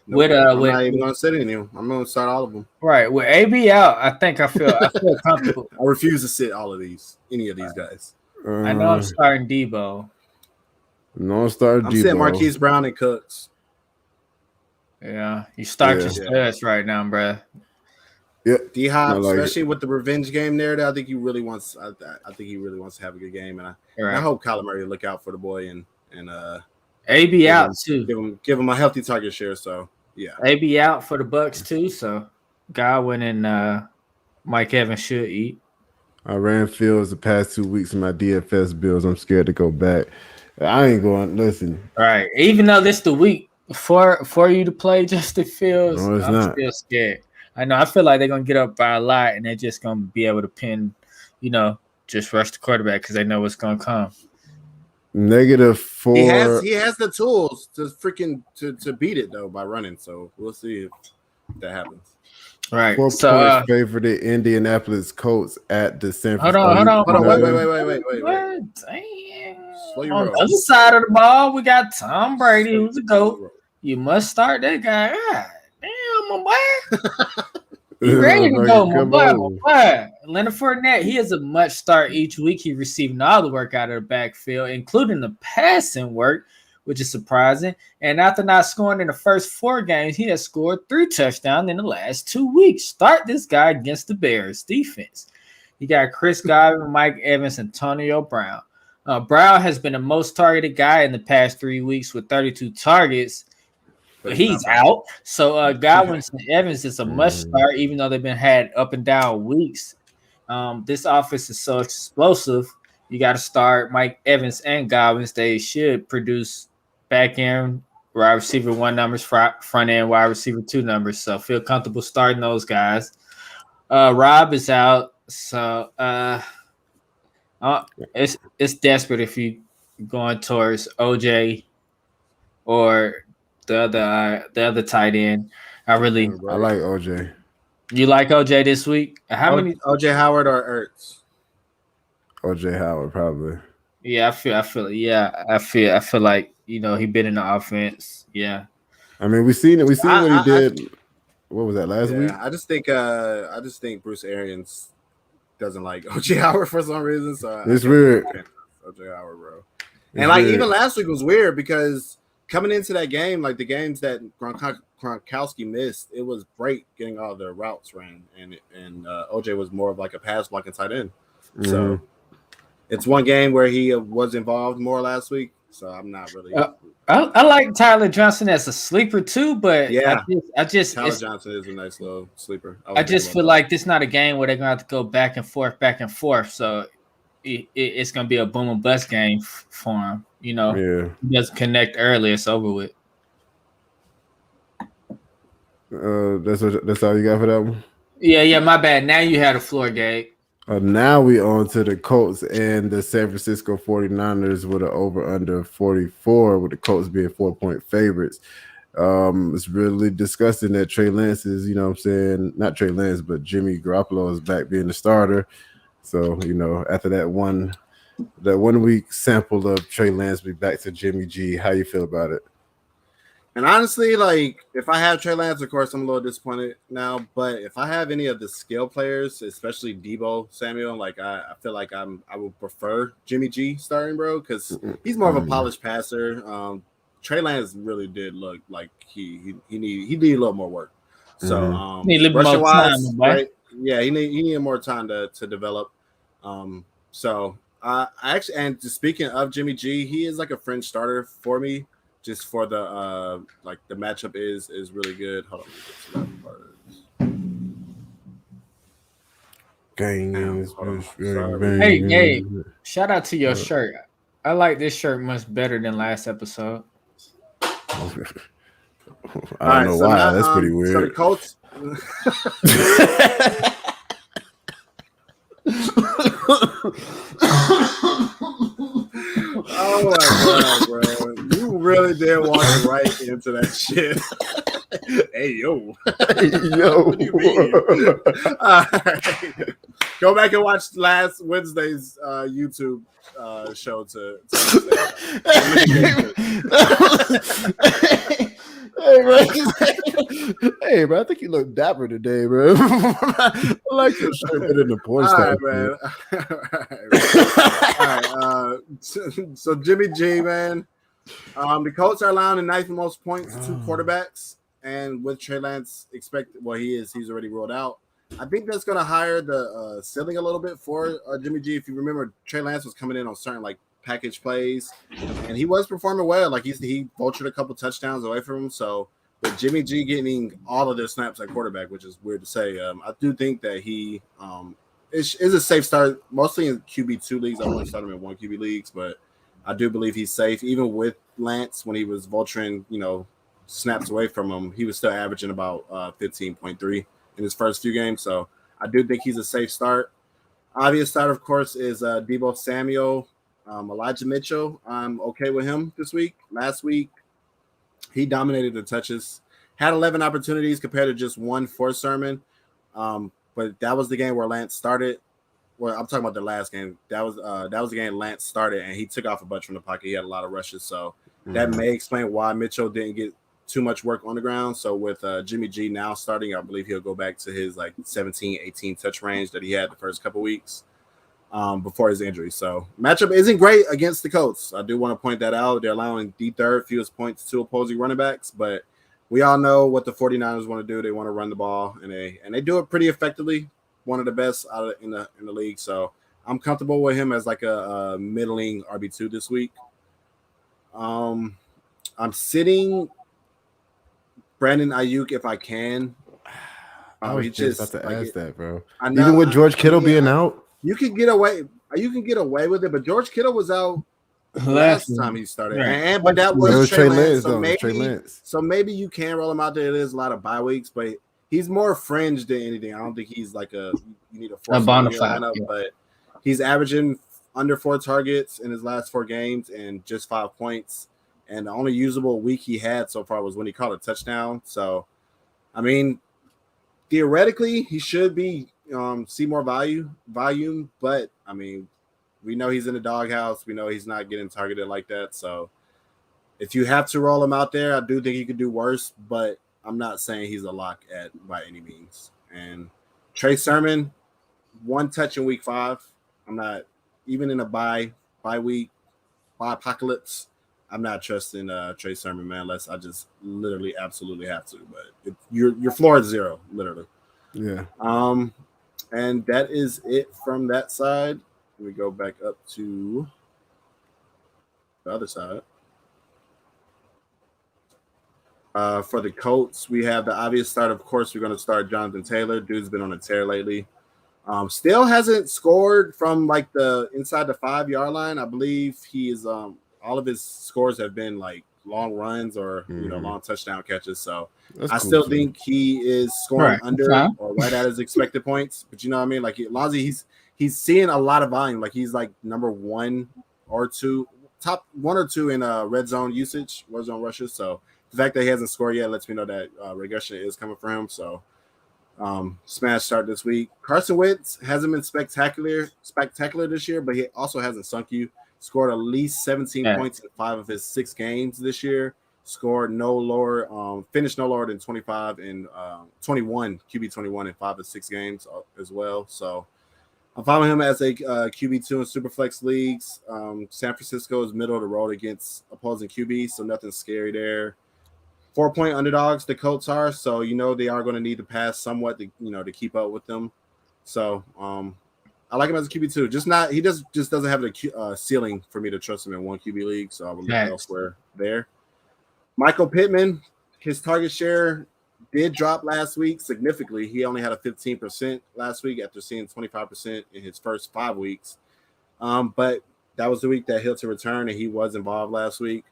I'm not even gonna sit in you. I'm gonna start all of them. Right. With AB out, I feel comfortable. I refuse to sit any of these guys. I know I'm starting Debo. No, I'm starting Debo. I'm sitting Marquise Brown and Cooks. Yeah, you start your studs right now, bro. Yeah, D-Hop, especially with the revenge game there. I think he really wants. I think he really wants to have a good game, and I hope Kyla Murray will look out for the boy and AB out too. Give him a healthy target share. So yeah, AB out for the Bucks too. So Godwin and Mike Evans should eat. I ran Fields the past 2 weeks in my DFS bills. I'm scared to go back. I ain't going. Listen. All right, even though this the week for you to play Justin Fields, I'm still scared. I know. I feel like they're gonna get up by a lot, and they're just gonna be able to pin, just rush the quarterback because they know what's gonna come. -4. He has the tools to freaking to beat it though by running. So we'll see if that happens. Right. 4 points favored the Indianapolis Colts at the San Francisco. Hold on. Wait. Damn. On the other side of the ball, we got Tom Brady, who's a GOAT. You must start that guy. God damn, my boy. You ready to go, my boy. Leonard Fournette, he has a much start each week. He received all the work out of the backfield, including the passing work, which is surprising. And after not scoring in the first 4 games, he has scored 3 touchdowns in the last 2 weeks. Start this guy against the Bears defense. You got Chris Godwin, Mike Evans, Antonio Brown. Brown has been the most targeted guy in the past 3 weeks with 32 targets. But he's out. So Godwin and Evans is a must start, even though they've been had up and down weeks. This offense is so explosive. You got to start Mike Evans and Godwin. They should produce back end wide receiver 1 numbers, front end wide receiver 2 numbers. So feel comfortable starting those guys. Rob is out, so it's desperate if you going towards OJ or the other tight end. I like OJ. You like OJ this week? How many? OJ Howard or Ertz? OJ Howard probably. Yeah, I feel like he been in the offense. Yeah. I mean, we seen what he did. What was that last week? I just think Bruce Arians doesn't like OJ Howard for some reason. So it's weird. OJ Howard, bro. And like even last week was weird because coming into that game, like the games that Gronkowski missed, it was great getting all the routes ran, and OJ was more of like a pass blocking tight end. Mm-hmm. So it's one game where he was involved more last week. So I'm not really. I like Tyler Johnson as a sleeper too, but yeah, Tyler Johnson is a nice little sleeper. I just feel like this is not a game where they're gonna have to go back and forth. So it's gonna be a boom and bust game for him. He doesn't connect early. It's over with. That's all you got for that one? Yeah. My bad. Now you had a floor, Gabe. Now we on to the Colts and the San Francisco 49ers with an over-under 44, with the Colts being 4-point favorites. It's really disgusting that Trey Lance is, not Trey Lance, but Jimmy Garoppolo is back being the starter. So, after that one week sample of Trey Lance, be back to Jimmy G. How you feel about it? And honestly, like if I have Trey Lance, of course, I'm a little disappointed now. But if I have any of the skill players, especially Deebo Samuel, like I feel like I would prefer Jimmy G starting, bro, because he's more of a polished passer. Trey Lance really did look like he needed a little more work. So need a little more time, right? Yeah, he needed more time to develop. So I actually, and speaking of Jimmy G, he is like a fringe starter for me. Just for the the matchup is really good. Hold on. Hey, Gabe, shout out to your shirt. I like this shirt much better than last episode. I don't know why. That's pretty weird. So the Colts. Oh my god, bro! You really did walk right into that shit. Hey yo, what do you mean? All right. Go back and watch last Wednesday's YouTube show to Hey, bro, I think you look dapper today, bro. I like your shirt better than the porn star, man. All right. So Jimmy G, man. The Colts are allowing the ninth most points to quarterbacks, and with Trey Lance he's already ruled out. I think that's going to higher the ceiling a little bit for Jimmy G. If you remember, Trey Lance was coming in on certain package plays, and he was performing well. Like he vultured a couple touchdowns away from him. So with Jimmy G getting all of their snaps at quarterback, which is weird to say, I do think that he is a safe start, mostly in QB2 leagues. I wouldn't start him in 1 QB leagues, but I do believe he's safe. Even with Lance, when he was vulturing, snaps away from him, he was still averaging about 15.3 in his first few games. So I do think he's a safe start. Obvious start, of course, is Deebo Samuel. Elijah Mitchell, I'm okay with him this week. Last week, he dominated the touches. Had 11 opportunities compared to just 1 for Sermon. But that was the game where Lance started. Well, I'm talking about the last game. That was the game Lance started, and he took off a bunch from the pocket. He had a lot of rushes. So that may explain why Mitchell didn't get too much work on the ground. So with Jimmy G now starting, I believe he'll go back to his 17, 18 touch range that he had the first couple weeks. Before his injury. So matchup isn't great against the Colts. I do want to point that out. They're allowing the third fewest points to opposing running backs, but we all know what the 49ers want to do. They want to run the ball, and they do it pretty effectively. One of the best in the league. So I'm comfortable with him as a middling RB2 this week. I'm sitting Brandon Ayuk if I can. I was just about to ask that, bro. Know, even with George Kittle being out. You can get away with it, but George Kittle was out last time he started. Right. But that was Trey Lance. So maybe you can roll him out there. There's a lot of bye weeks, but he's more fringe than anything. I don't think he's like you need a bonafide lineup, but he's averaging under 4 targets in his last 4 games and just 5 points. And the only usable week he had so far was when he caught a touchdown. So, I mean, theoretically, he should be see more volume, but I mean, we know he's in the doghouse. We know he's not getting targeted like that. So if you have to roll him out there, I do think he could do worse, but I'm not saying he's a lock by any means. And Trey Sermon, 1 touch in week 5. I'm not even in a bye week, bye apocalypse. I'm not trusting Trey Sermon, man, unless I just literally absolutely have to. But your floor is 0, literally. Yeah. And that is it from that side. We go back up to the other side. For the Colts, we have the obvious start. Of course, we're going to start Jonathan Taylor. Dude's been on a tear lately. Still hasn't scored from like the inside the 5-yard line. I believe he is. All of his scores have been like long runs or long touchdown catches. So I still think he is scoring under or right at his expected points. But you know what I mean? Like Lonzie, he's seeing a lot of volume. Like he's like number 1 or 2, top 1 or 2 in red zone usage, red zone rushes. So the fact that he hasn't scored yet lets me know that regression is coming for him. So smash start this week. Carson Wentz hasn't been spectacular this year, but he also hasn't sunk you. Scored at least 17 points in 5 of his 6 games this year. Scored no lower, finished no lower than 25 and 21 QB 21 in 5 of 6 games as well. So I'm following him as a QB2 in Superflex leagues. San Francisco is middle of the road against opposing QBs, so nothing scary there. 4-point underdogs the Colts are, so they are going to need to pass somewhat to keep up with them. So I like him as a QB2. He just doesn't have the ceiling for me to trust him in 1 QB league, so I will look elsewhere there. Michael Pittman, his target share did drop last week significantly. He only had a 15% last week after seeing 25% in his first 5 weeks. But that was the week that Hilton returned, and he was involved last week.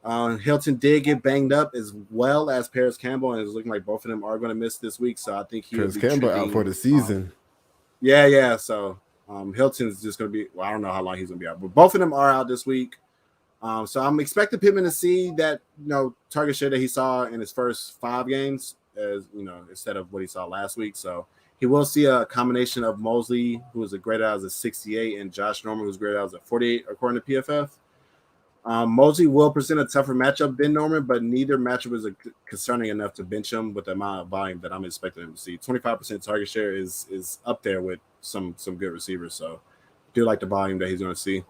Hilton did get banged up as well as Paris Campbell, and it's looking like both of them are going to miss this week. So I think Paris Campbell out for the season. Yeah. So Hilton's just going to be. Well, I don't know how long he's going to be out, but both of them are out this week. So I'm expecting Pittman to see that target share that he saw in his first 5 games, as instead of what he saw last week. So he will see a combination of Mosley, who is graded out as a 68, and Josh Norman, who's graded out as a 48, according to PFF. Mosley will present a tougher matchup than Norman, but neither matchup is concerning enough to bench him with the amount of volume that I'm expecting him to see. 25% target share is up there with some good receivers, so I do like the volume that he's going to see.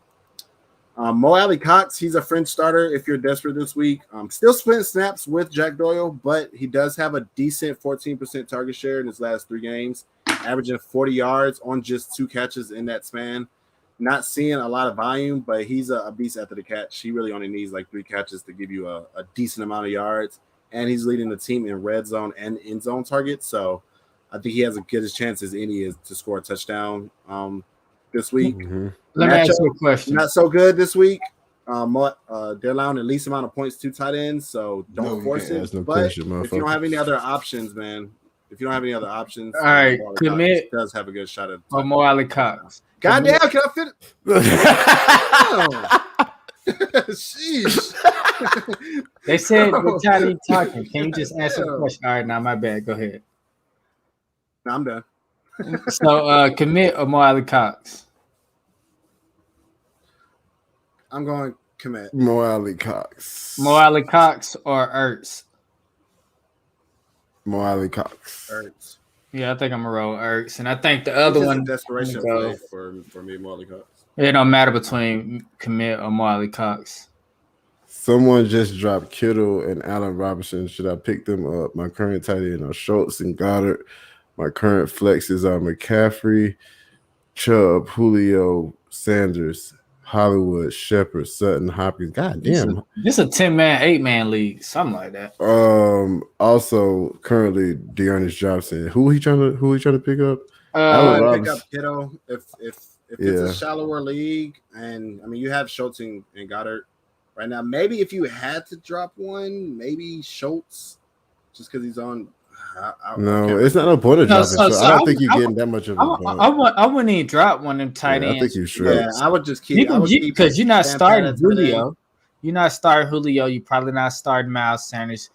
Mo Alley Cox, he's a fringe starter if you're desperate this week. Still splitting snaps with Jack Doyle, but he does have a decent 14% target share in his last 3 games, averaging 40 yards on just 2 catches in that span. Not seeing a lot of volume, but he's a beast after the catch. He really only needs like 3 catches to give you a decent amount of yards, and he's leading the team in red zone and end zone targets. So I think he has as good a chance as any is to score a touchdown this week. Mm-hmm. Let me ask you a question. Not so good this week. They're allowing the least amount of points to tight ends, so don't force it. But if you don't have any other options, man, all right, commit. Does have a good shot at Mo Alley Cox. Goddamn, can I fit it? Sheesh. They said we're tired of talking. Can you just answer the question? All right, now my bad. Go ahead. No, I'm done. So commit or Mo Alley Cox? I'm going commit. Mo Alley Cox. Mo Alley Cox or Ertz? Mo Alley Cox. Ertz. Yeah, I think I'm gonna roll Ertz, and I think the other one. Desperation play for me, Mo Alley Cox. It don't matter between commit or Mo Alley Cox. Someone just dropped Kittle and Allen Robinson. Should I pick them up? My current tight end are Schultz and Goddard. My current flexes are McCaffrey, Chubb, Julio, Sanders, Hollywood, Shepard, Sutton, Hopkins. God damn. This is a 10-man, 8-man league, something like that. Also currently Dearness Johnson. Who he trying to pick up? I would pick up Kittle if if it's a shallower league, and I mean you have Schultz and Goddard right now. Maybe if you had to drop one, maybe Schultz, just because he's on. No, it's not a point of dropping. So I don't think you're getting that much of a point. I wouldn't even drop one of them tight ends. I think you should. Yeah, I would just keep. Because you're not starting Julio. You're not starting Julio. You're probably not starting Miles Sanders.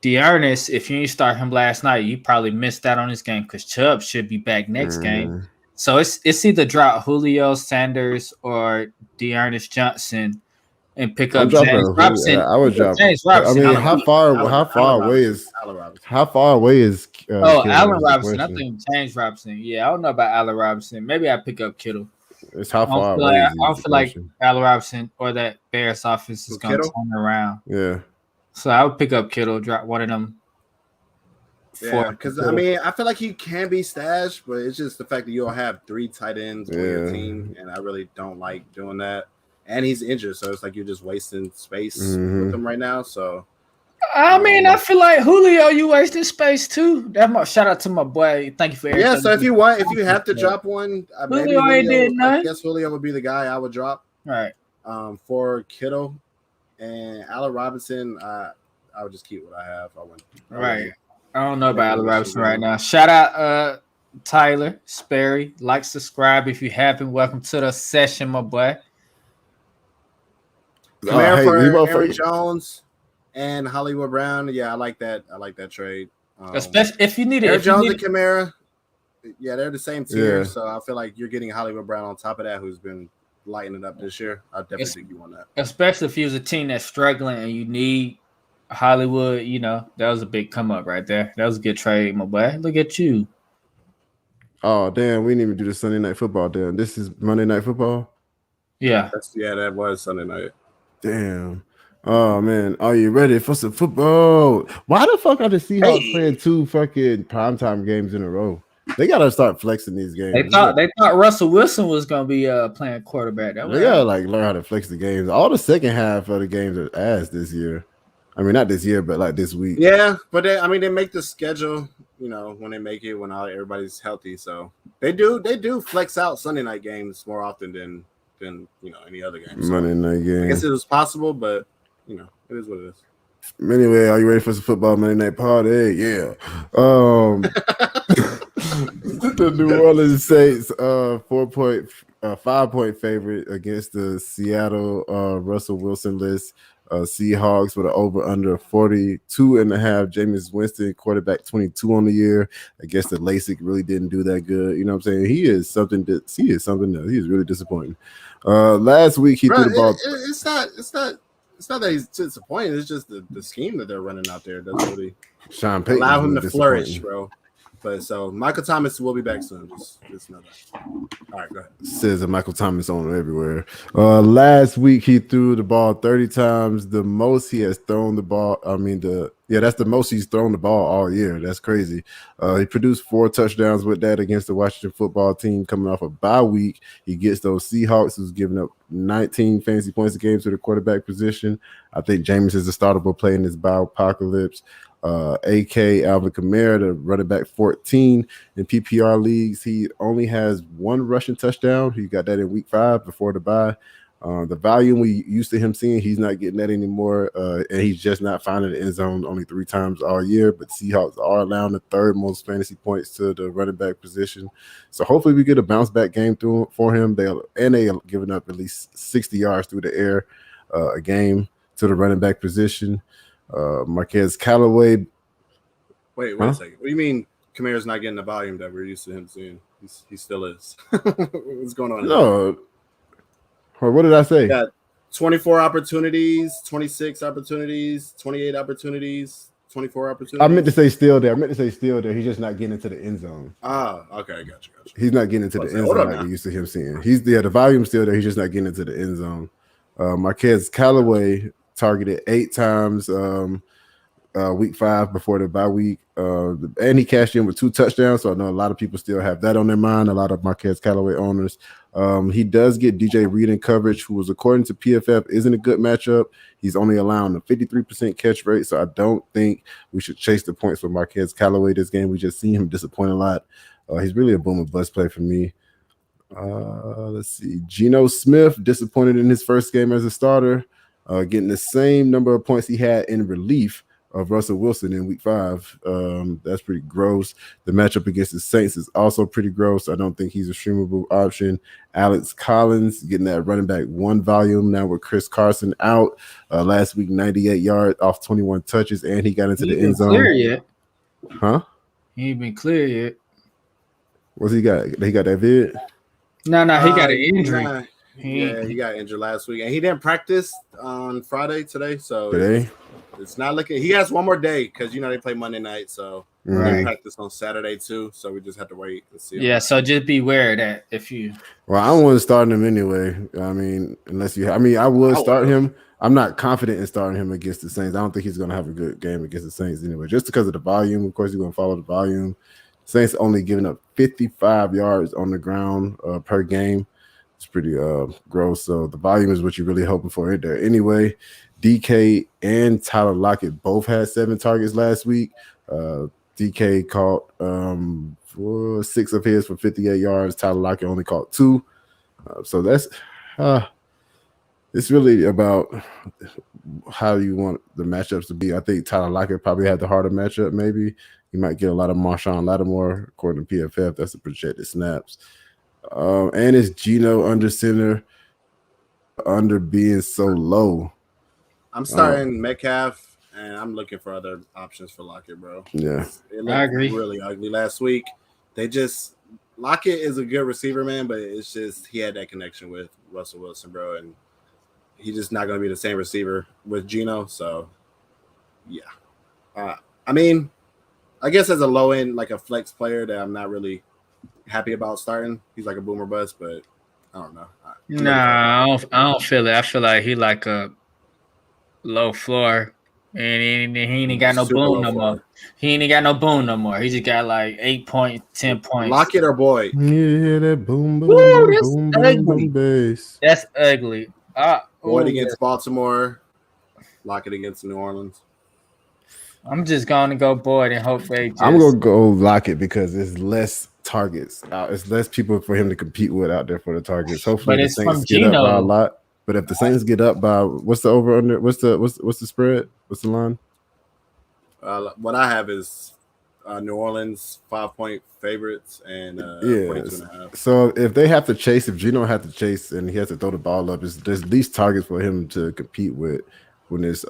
Dearness, if you didn't start him last night, you probably missed out on this game because Chubb should be back next game. So it's either drop Julio, Sanders, or Dearness Johnson and pick up James Robinson. I would drop James Robinson. I mean, how far away is Allen Robinson? I think James Robinson. Yeah, I don't know about Allen Robinson. Maybe I pick up Kittle. It's how far away. I don't feel like Allen Robinson or that Bears offense is going to turn around. Yeah. So I would pick up Kittle, drop one of them. Yeah, because I mean, I feel like he can be stashed, but it's just the fact that you'll have 3 tight ends on your team, and I really don't like doing that. And he's injured, so it's like you're just wasting space with him right now. So, I mean, I feel like Julio, you wasting space too. That's my shout out to my boy. Thank you for everything. Yeah, so if you have to drop one, Julio I guess Julio would be the guy I would drop. All right. For Kittle and Allen Robinson, I would just keep what I have. Right. I don't know about Allen Robinson right now. Shout out Tyler Sperry. Like, subscribe if you haven't. Welcome to the session, my boy. Kamara for Aaron Jones and Hollywood Brown. Yeah, I like that. I like that trade. Especially if you need it. Aaron Jones and Kamara. Yeah, they're the same tier. So I feel like you're getting Hollywood Brown on top of that, who's been lighting it up this year. I definitely think you want that. Especially if you was a team that's struggling and you need Hollywood, that was a big come up right there. That was a good trade, my boy. Look at you. Oh, damn. We didn't even do the Sunday Night Football, damn. This is Monday Night Football? Yeah. That was Sunday night. Damn. Oh, man. Are you ready for some football? Why the fuck are the Seahawks playing 2 fucking primetime games in a row? They got to start flexing these games. They thought Russell Wilson was going to be playing quarterback. They got to learn how to flex the games. All the second half of the games are ass this year. I mean, not this year, but like this week. Yeah, but they make the schedule, when they make it, when everybody's healthy. So they do flex out Sunday night games more often than any other game. So Monday night game. I guess it was possible, but it is what it is. Anyway, are you ready for some football Monday night party? Yeah. The New Orleans Saints 5-point favorite against the Seattle Russell Wilson list. Seahawks with an over-under 42.5. Jameis Winston, quarterback 22 on the year. I guess the LASIK really didn't do that good. You know what I'm saying? He is something else. He is really disappointing. Last week he threw the ball. It's not that he's disappointing. It's just the scheme that they're running out there doesn't really Sean Payton allow him to flourish, bro. But so Michael Thomas will be back soon. Just know that. All right, go ahead. Says a Michael Thomas owner everywhere. Last week he threw the ball 30 times. The most he has thrown the ball. That's the most he's thrown the ball all year. That's crazy. He produced 4 touchdowns with that against the Washington football team coming off a bye week. He gets those Seahawks who's giving up 19 fantasy points a game to the quarterback position. I think Jameis is a startable play in this bye apocalypse. AK Alvin Kamara, the running back 14 in PPR leagues. He only has 1 rushing touchdown. He got that in week 5 before the bye. The volume we used to him seeing, he's not getting that anymore. And he's just not finding the end zone only 3 times all year. But Seahawks are allowing the 3rd most fantasy points to the running back position. So hopefully we get a bounce back game for him. They are giving up at least 60 yards through the air a game to the running back position. Marquez Callaway. Wait a second. What do you mean Kamara's not getting the volume that we're used to him seeing? He still is. What's going on? No. What did I say? Got 24 opportunities, 26 opportunities, 28 opportunities, 24 opportunities. I meant to say still there. He's just not getting into the end zone. Ah, okay, gotcha. He's not getting into the end zone like we're used to him seeing. The volume's still there. He's just not getting into the end zone. Marquez Callaway targeted 8 times week 5 before the bye week. And he cashed in with 2 touchdowns. So I know a lot of people still have that on their mind, a lot of Marquez Callaway owners. He does get DJ Reed in coverage, who was, according to PFF, isn't a good matchup. He's only allowing a 53% catch rate, so I don't think we should chase the points for Marquez Callaway this game. We just see him disappoint a lot. He's really a boom or bust play for me. Let's see. Geno Smith disappointed in his first game as a starter, getting the same number of points he had in relief of Russell Wilson in week 5. That's pretty gross. The matchup against the Saints is also pretty gross. I don't think he's a streamable option. Alex Collins getting that running back 1 volume now with Chris Carson out. Last week, 98 yards off 21 touches, and he got into the end zone. Clear yet? Huh? He ain't been clear yet. What's he got? He got that vid? No, he got an injury. He got injured last week, and he didn't practice on Friday today. So it's not looking. He has one more day because they play Monday night, so they practice on Saturday too. So we just have to wait and see. Yeah, so just beware of that if you. Well, I don't want to start him anyway. I mean, unless you. I mean, I would start him. I'm not confident in starting him against the Saints. I don't think he's going to have a good game against the Saints anyway, just because of the volume. Of course, he's going to follow the volume. Saints only giving up 55 yards on the ground per game. It's pretty gross. So the volume is what you're really hoping for in there. Anyway, DK and Tyler Lockett both had 7 targets last week. DK caught 6 of his for 58 yards. Tyler Lockett only caught 2. So that's it's really about how you want the matchups to be. I think Tyler Lockett probably had the harder matchup. Maybe he might get a lot of Marshawn Lattimore according to PFF. That's the projected snaps. And it's Geno under center, under being so low. I'm starting Metcalf, and I'm looking for other options for Lockett, bro. Yeah, I agree. Really ugly last week. Lockett is a good receiver, man, but it's just he had that connection with Russell Wilson, bro, and he's just not going to be the same receiver with Geno. So, yeah. I mean, I guess as a low end, like a flex player that I'm not really happy about starting. He's like a boomer bust, but I don't know. I don't feel it. I feel like he like a low floor, and he ain't got no boom no more. He ain't got no boom no more. He just got like 8 points, 10 points. Lockett or Boyd? Yeah, that boom, boom bass. That's ugly. Boyd against Baltimore, Lockett against New Orleans. I'm just going to go Boyd and hope they I'm going to go Lockett because there's less targets. It's less people for him to compete with out there for the targets. Hopefully the Saints get up by a lot. But if the Saints get up by what's the over under? What's the spread? What's the line? What I have is New Orleans 5-point favorites and 42.5. So if they have to chase, if Geno have to chase and he has to throw the ball up, there's least targets for him to compete with when it's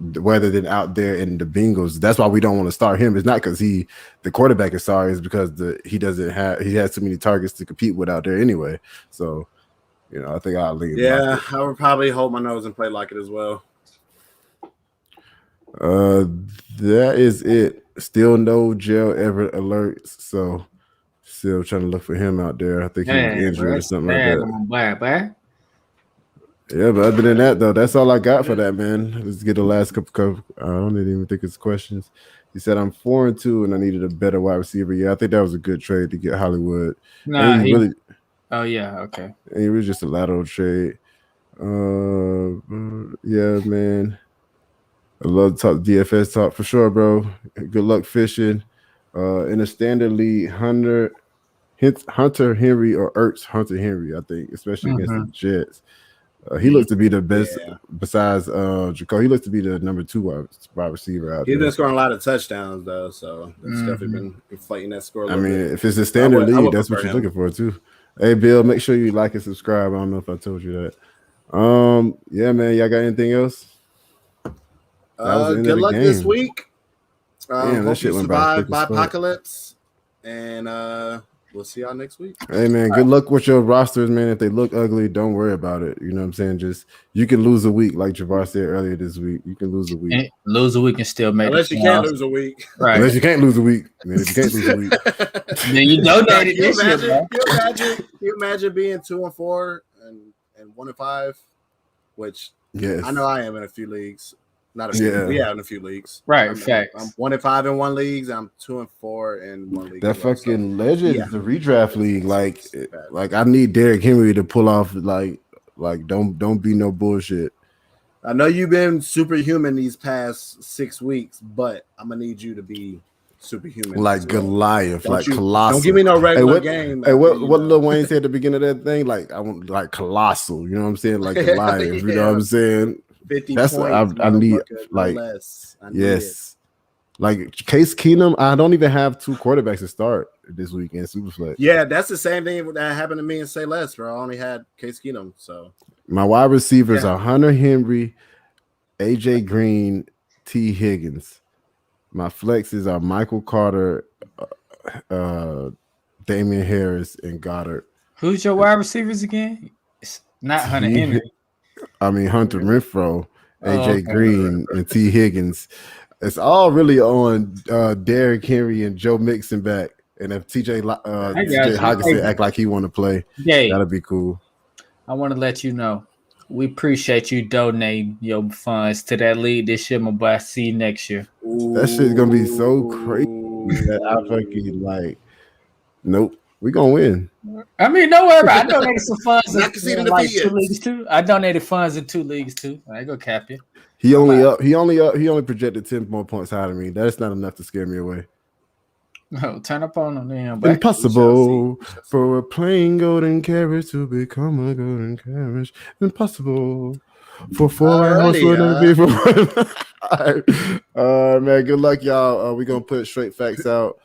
rather than out there in the Bengals. That's why we don't want to start him. It's not because the quarterback is sorry, it's because he has too many targets to compete with out there anyway. So I think I'll leave. Yeah, I would probably hold my nose and play Lockett as well. That is it. Still no Jail Everett alerts, so still trying to look for him out there. I think he was injured or something like that. Yeah, but other than that, though, that's all I got for that, man. Let's get the last couple. I don't even think it's questions. He said, I'm 4-2 and I needed a better wide receiver. Yeah, I think that was a good trade to get Hollywood. Oh, yeah, okay. And it was just a lateral trade. Yeah, man. I love to talk DFS talk for sure, bro. Good luck fishing. In a standard league, Hunter Henry or Ertz Hunter Henry, I think, especially against the Jets. He looks to be the best besides Jaco. He looks to be the number 2 wide receiver out there. He's been scoring a lot of touchdowns, though, so that's definitely been inflating that score a little bit. If it's a standard league, that's what you're looking for, too. Hey, Bill, make sure you like and subscribe. I don't know if I told you that. Yeah, man, y'all got anything else? Good luck this week. Damn, that shit went by apocalypse, and we'll see y'all next week. Hey, man, good luck with your rosters, man. If they look ugly, don't worry about it. You know what I'm saying? Just you can lose a week, like Javar said earlier this week. You can lose a week. And lose a week and still make unless you can't lose a week. Right. Unless you can't lose a week. Man, if you can't lose a week. Then you donated this year, bro. Can you imagine being 2-4 and 1-5? Which I know I am in a few leagues. Not a few. Yeah, in a few leagues. Right, facts. I'm 1-5 in one league. I'm 2-4 in one league. That fucking legend, the redraft league. Like I need Derrick Henry to pull off. Like don't be no bullshit. I know you've been superhuman these past 6 weeks, but I'm gonna need you to be superhuman. Like Goliath, like colossal. Don't give me no regular game. Hey, what Lil Wayne said at the beginning of that thing? Like, I want like colossal. You know what I'm saying? Like Goliath. You know what I'm saying? 50 That's points, I need. Like, yes. Like Case Keenum, I don't even have 2 quarterbacks to start this weekend. Superflex. Yeah, that's the same thing that happened to me in Say Less, bro. I only had Case Keenum. So my wide receivers are Hunter Henry, AJ Green, T. Higgins. My flexes are Michael Carter, Damian Harris, and Goddard. Who's your wide receivers again? It's not Hunter Henry. I mean Hunter Renfrow, AJ Green, and T. Higgins. It's all really on Derrick Henry and Joe Mixon back. And if TJ Hockenson act like he want to play, that'll be cool. I want to let you know, we appreciate you donating your funds to that league this year, my boy. See you next year. That shit's gonna be so crazy that I fucking like. Nope, we gonna win. I mean, don't worry about it. I donated some funds in 2 leagues too. I donated funds in 2 leagues too. I ain't gonna cap you. He only projected 10 more points higher than me. That's not enough to scare me away. No, turn up on them. Impossible for a plain golden carriage to become a golden carriage. Impossible for 4 hours for them to be. All right, man. Good luck, y'all. We're gonna put straight facts out.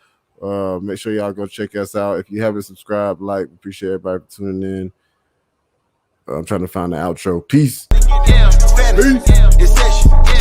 Make sure y'all go check us out. If you haven't subscribed, appreciate everybody for tuning in. I'm trying to find the outro. Peace. It's session.